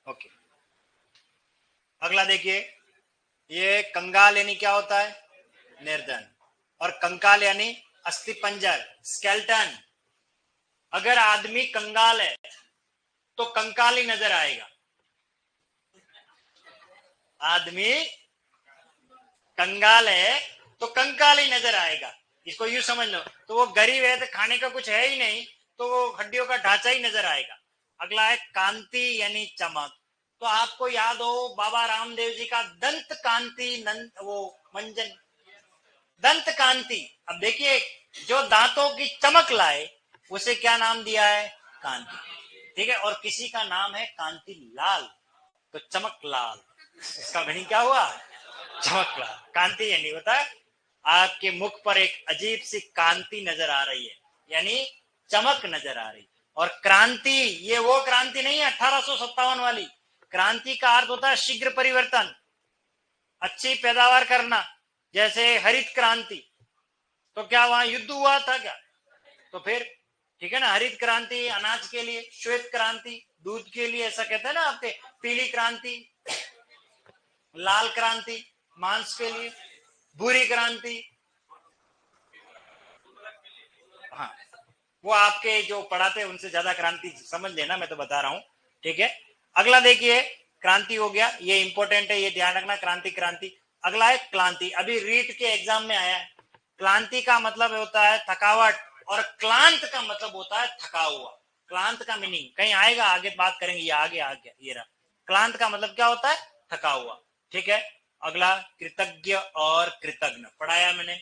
ओके, अगला देखिए। ये कंगाल यानी क्या होता है? निर्धन। और कंकाल यानी अस्थि पंजर, स्केल्टन। अगर आदमी कंगाल है तो कंकाल ही नजर आएगा। आदमी कंगाल है तो कंकाल ही नजर आएगा, इसको यूं समझ लो। तो वो गरीब है तो खाने का कुछ है ही नहीं, तो वो हड्डियों का ढांचा ही नजर आएगा। अगला है कांति यानी चमक। तो आपको याद हो बाबा रामदेव जी का दंत कांति नंद, वो मंजन दंत कांति। अब देखिए, जो दांतों की चमक लाए उसे क्या नाम दिया है? कांति। ठीक है, और किसी का नाम है कांति लाल, तो चमक लाल। इसका मीनिंग क्या हुआ? चमक लाल। कांति यानी होता है आपके मुख पर एक अजीब सी कांति नजर आ रही है, यानी चमक नजर आ रही। और क्रांति, ये वो क्रांति नहीं है 1857 वाली। क्रांति का अर्थ होता है शीघ्र परिवर्तन, अच्छी पैदावार करना। जैसे हरित क्रांति, तो क्या वहां युद्ध हुआ था क्या? तो फिर ठीक है ना, हरित क्रांति अनाज के लिए, श्वेत क्रांति दूध के लिए, ऐसा कहते हैं ना आपके। पीली क्रांति, लाल क्रांति मांस के लिए, भूरी क्रांति, हाँ, वो आपके जो पढ़ाते हैं उनसे ज्यादा क्रांति समझ लेना, मैं तो बता रहा हूं। ठीक है, अगला देखिए। क्रांति हो गया, ये इंपॉर्टेंट है, ये ध्यान रखना, क्रांति क्रांति। अगला है क्लांति, अभी रीट के एग्जाम में आया है। क्लांति का मतलब होता है थकावट, और क्लांत का मतलब होता है थका हुआ। क्लांत का मीनिंग कहीं आएगा, आगे बात करेंगे, ये आगे आ गया, ये रहा। क्लांत का मतलब क्या होता है? थका हुआ। ठीक है, अगला कृतज्ञ और कृतज्ञ पढ़ाया मैंने।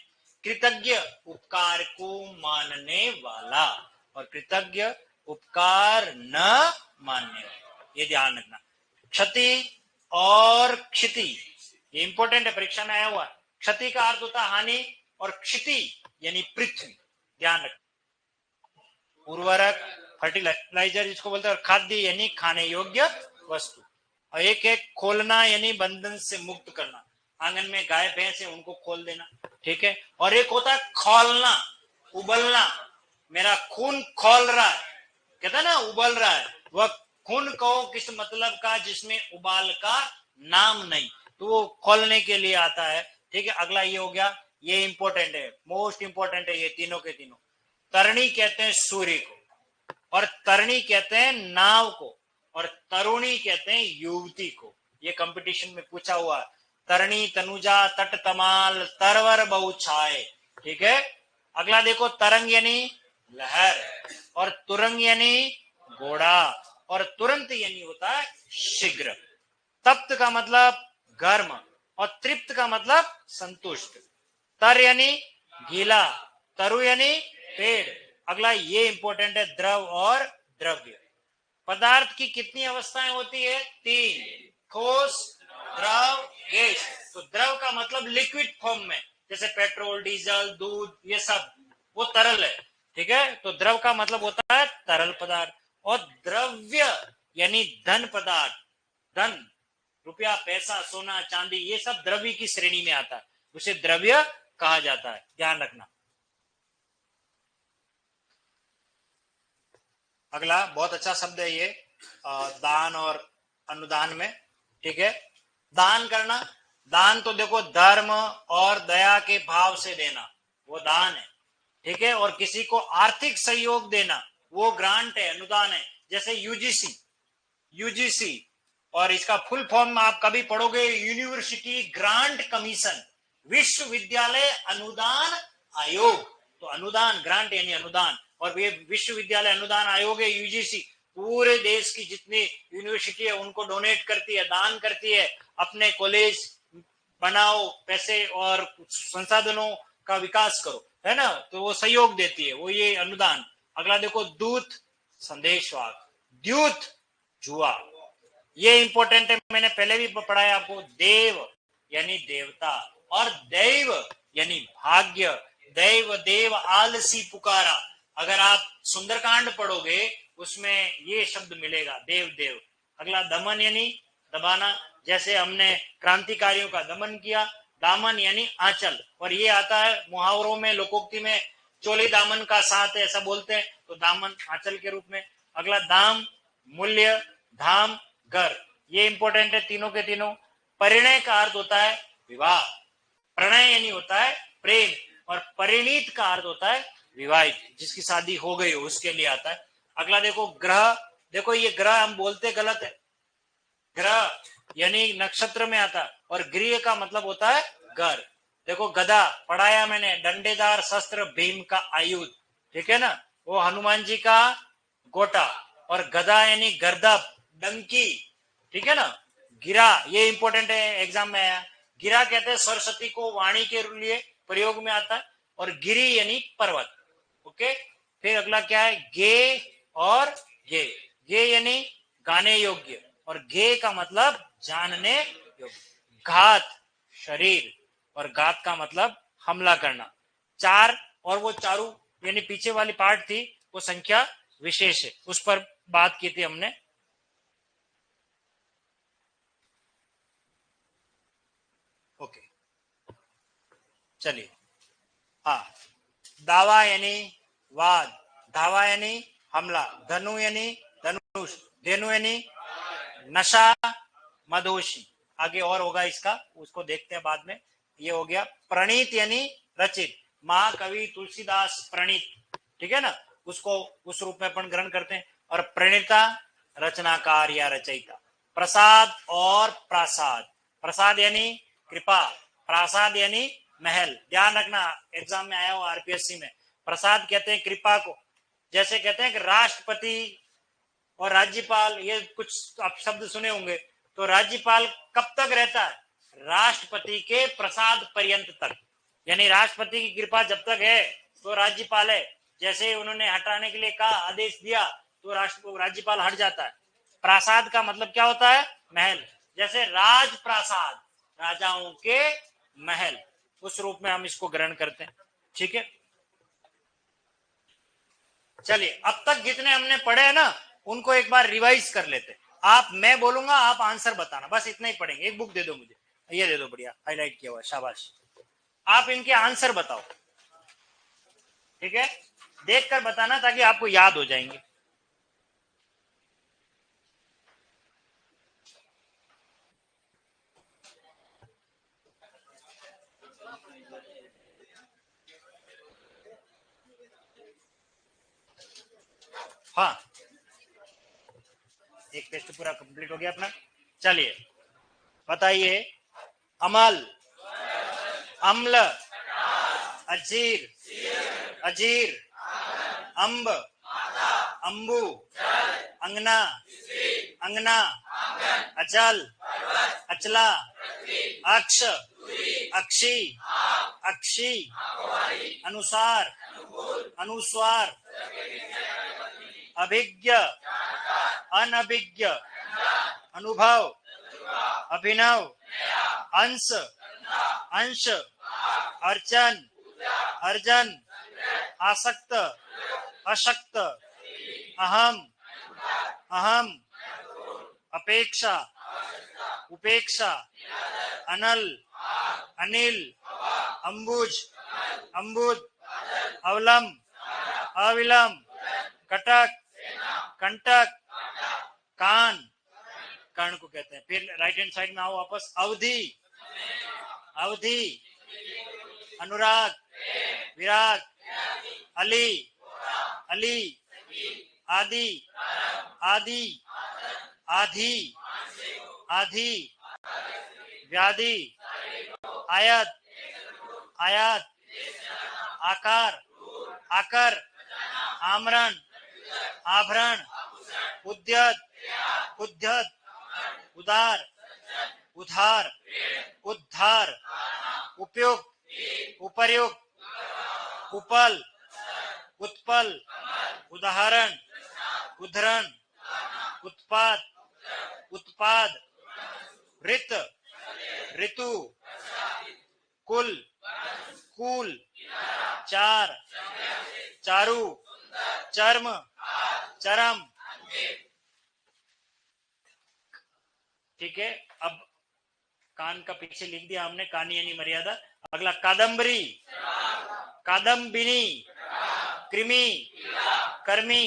कृतज्ञ उपकार को मानने वाला और कृतज्ञ उपकार न मानने वाला, ये ध्यान रखना। क्षति और क्षिति, ये इंपॉर्टेंट है, परीक्षा में आया हुआ। क्षति का अर्थ होता है हानि और क्षिति यानी पृथ्वी, ध्यान रखना। उर्वरक, फर्टिलाइजर जिसको बोलते हैं, और खाद्य यानी खाने योग्य वस्तु। और एक एक खोलना यानी बंधन से मुक्त करना, आंगन में गाय भैंस है उनको खोल देना। ठीक है, और एक होता है खौलना, उबलना, मेरा खून खौल रहा है, कहता है ना उबल रहा है, वह खून कहो किस मतलब का जिसमें उबाल का नाम नहीं, तो वो खोलने के लिए आता है। ठीक है, अगला ये हो गया, ये इंपॉर्टेंट है, मोस्ट इंपॉर्टेंट है ये तीनों के तीनों। तरणी कहते हैं सूर्य को, और तरणी कहते हैं नाव को, और तरुणी कहते हैं युवती को। ये कंपटीशन में पूछा हुआ है। तरणी तनुजा तट तमाल तरवर बहु छाए। ठीक है, अगला देखो, तरंग यानी लहर, और तुरंग यानी घोड़ा, और तुरंत यानी होता है शीघ्र। तप्त का मतलब गर्म, और तृप्त का मतलब संतुष्ट। तर यानी गीला, तरु यानी पेड़। अगला ये इंपॉर्टेंट है, द्रव और द्रव्य। पदार्थ की कितनी अवस्थाएं होती है? 3, ठोस, द्रव, गैस। तो द्रव का मतलब लिक्विड फॉर्म में, जैसे पेट्रोल, डीजल, दूध, ये सब वो तरल है। ठीक है, तो द्रव का मतलब होता है तरल पदार्थ। और द्रव्य यानी धन पदार्थ, धन, रुपया, पैसा, सोना, चांदी, ये सब द्रव्य की श्रेणी में आता है, उसे द्रव्य कहा जाता है, ध्यान रखना। अगला बहुत अच्छा शब्द है ये, दान और अनुदान में। ठीक है, दान करना, दान तो देखो धर्म और दया के भाव से देना, वो दान है। ठीक है, और किसी को आर्थिक सहयोग देना, वो ग्रांट है, अनुदान है। जैसे यूजीसी, यूजीसी, और इसका फुल फॉर्म आप कभी पढ़ोगे, यूनिवर्सिटी ग्रांट कमीशन, विश्वविद्यालय अनुदान आयोग। तो अनुदान, ग्रांट यानी अनुदान, और ये विश्वविद्यालय अनुदान आयोग है, यूजीसी, पूरे देश की जितनी यूनिवर्सिटी है उनको डोनेट करती है, दान करती है, अपने कॉलेज बनाओ, पैसे और संसाधनों का विकास करो, है ना, तो वो सहयोग देती है, वो ये अनुदान। अगला देखो, दूत संदेशवाहक, द्यूत जुआ, ये इंपॉर्टेंट है, मैंने पहले भी पढ़ाया आपको। देव यानी देवता, और दैव यानी भाग्य। दैव देव आलसी पुकारा, अगर आप सुंदरकांड पढ़ोगे उसमें ये शब्द मिलेगा, देव देव। अगला दमन यानी दबाना, जैसे हमने क्रांतिकारियों का दमन किया। दामन यानी आंचल, और ये आता है मुहावरों में, लोकोक्ति में, चोली दामन का साथ है ऐसा बोलते हैं, तो दामन आंचल के रूप में। अगला दाम, मूल्य, धाम, घर, ये इंपॉर्टेंट है तीनों के तीनों। परिणय का अर्थ होता है विवाह, प्रणय यानी होता है प्रेम, और परिणीत का अर्थ होता है विवाहित, जिसकी शादी हो गई हो उसके लिए आता है। अगला देखो, ग्रह, देखो ये ग्रह हम बोलते गलत है, ग्रह यानी नक्षत्र में आता है, और गृह का मतलब होता है घर। देखो गदा पढ़ाया मैंने, डंडेदार शस्त्र, भीम का आयुध। ठीक है ना, वो हनुमान जी का गोटा, और गदा यानी गर्दभ, डंकी। ठीक है ना, गिरा, ये इंपॉर्टेंट है, एग्जाम में आया। गिरा कहते हैं सरस्वती को, वाणी के लिए प्रयोग में आता है, और गिरी यानी पर्वत। ओके, फिर अगला क्या है, गे और गे। गे यानी गाने योग्य, और गे का मतलब जानने योग्य। घात शरीर, और घात का मतलब हमला करना। चार, और वो चारू यानी पीछे वाली पार्ट थी, वो संख्या विशेष है, उस पर बात की थी हमने। ओके, चलिए, हाँ, दावा यानी वाद, धावा यानी हमला, धनु यानी धनुष, धेनु यानी नशा, मधोशी। आगे और होगा इसका, उसको देखते हैं बाद में। ये हो गया। प्रणीत यानी रचित, महाकवि तुलसीदास प्रणीत, ठीक है ना, उसको उस रूप में अपन ग्रहण करते हैं। और प्रणीता रचनाकार या रचयिता। प्रसाद और प्रासाद, प्रसाद यानी कृपा, प्रासाद यानी महल। ध्यान रखना, एग्जाम में आया हो आरपीएससी में, प्रसाद कहते हैं कृपा को। जैसे कहते हैं कि राष्ट्रपति और राज्यपाल, ये कुछ आप शब्द सुने होंगे। तो राज्यपाल कब तक रहता है? राष्ट्रपति के प्रसाद पर्यंत तक, यानी राष्ट्रपति की कृपा जब तक है तो राज्यपाल है। जैसे उन्होंने हटाने के लिए कहा, आदेश दिया, तो राज्यपाल हट जाता है। प्रासाद का मतलब क्या होता है? महल। जैसे राजप्रासाद, राजाओं के महल, उस रूप में हम इसको ग्रहण करते हैं। ठीक है, चलिए अब तक जितने हमने पढ़े हैं ना, उनको एक बार रिवाइज कर लेते हैं। मैं बोलूंगा, आप आंसर बताना, बस इतना ही पढ़ेंगे। एक बुक दे दो मुझे, ये दे दो, बढ़िया हाईलाइट किया हुआ, शाबाश। आप इनके आंसर बताओ, ठीक है? देखकर बताना ताकि आपको याद हो जाएंगे। हाँ, एक टेस्ट पूरा कंप्लीट हो गया अपना। चलिए बताइए, अमल, अम्ल, अजीर, अजीर, अंब, अंबु, अंगना, अंगना, अचल, अचला, अक्ष, अक्षी, अक्षी, अनुसार, अनुस्वार, अभिज्ञ, अनभिज्ञ, अनुभव, अभिनव, अंश, अंश, अर्चन, अर्जन, आसक्त, अशक्त, अहम, अहम, अपेक्षा, उपेक्षा, अनल, अनिल, अंबुज, अंबुद, अवलंब, अविलंब, कटक, कंटक, कान, कर्ण को कहते हैं। फिर राइट हैंड साइड में आओ वापस, अवधि, अवधि, अनुराग, विराग, अली, अली, आदि, आदि, आधी, आधी, व्याधि, आयत, आयात, आकार, आकर, आमरण, आभरण, उद्यत, उद्धत, उदार, उधार, उद्धार, उपयुक्त, उपर्युक्त, उपल, उत्पल, उदाहरण, उद्धरण, उत्पाद, उत्पाद, ऋत, ऋतु, कुल, कूल, चार, चारु, चर्म, चरम। ठीक है, अब कान का पीछे लिख दिया हमने, कानी यानी मर्यादा। अगला कादम्बरी, कादम्बिनी, कृमि, कर्मी,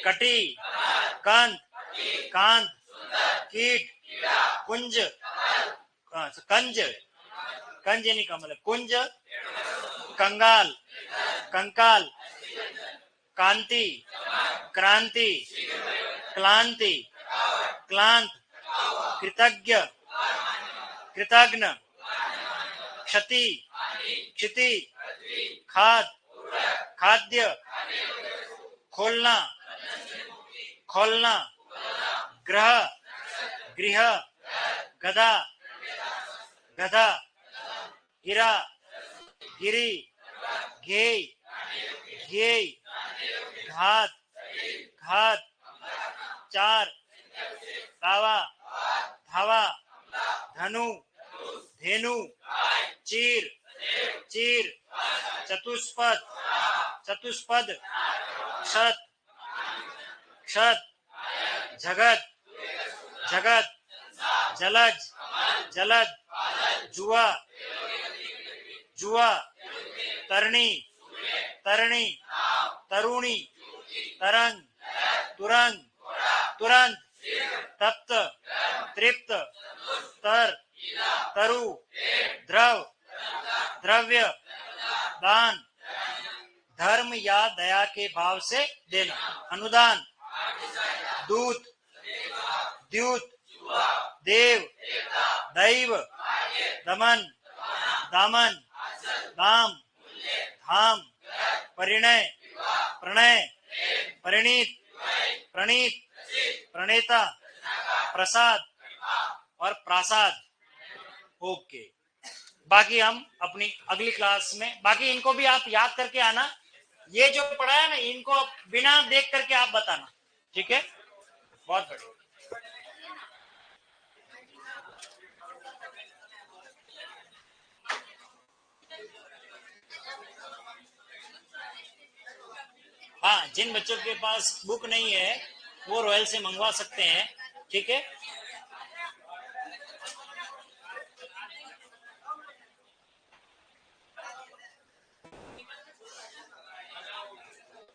कटी, कांत, कांत, कीट, कुंज, कंज, कंज यानी कमल, कुंज, कंगाल, कंकाल, कांति, क्रांति, क्लांति, क्लांत, कृतज्ञ, कृतघ्न, क्षति, क्षिति, खाद, खाद्य, खोलना, खोलना, ग्रह, गृह, गधा, गधा, गिरा, गिरी, घेय, घेय, घात, घात, चार, तावा, धावा, धनु, धेनु, चीर, चीर, चतुष्पद, चतुष्पद, क्षत, क्षत, जगत, जगत, जलज, जलद, जुआ, जुआ, तरणी, तरणी, तरुणी, तरंग, तुरंग, तुरंत, तप्त, तृप्त, तर, तरु, द्रव, द्रव्य, दान, धर्म या दया के भाव से देना, अनुदान, दूत, द्यूत, देव, दैव, दमन, दामन, दाम, धाम, परिणय, प्रणय, परिणीत, प्रणीत, प्रणेता, प्रसाद और प्रासाद। ओके, बाकी हम अपनी अगली क्लास में, बाकी इनको भी आप याद करके आना। ये जो पढ़ा है ना, इनको बिना देख करके आप बताना, ठीक है? बहुत बढ़िया। हाँ, जिन बच्चों के पास बुक नहीं है वो रॉयल से मंगवा सकते हैं, ठीक है?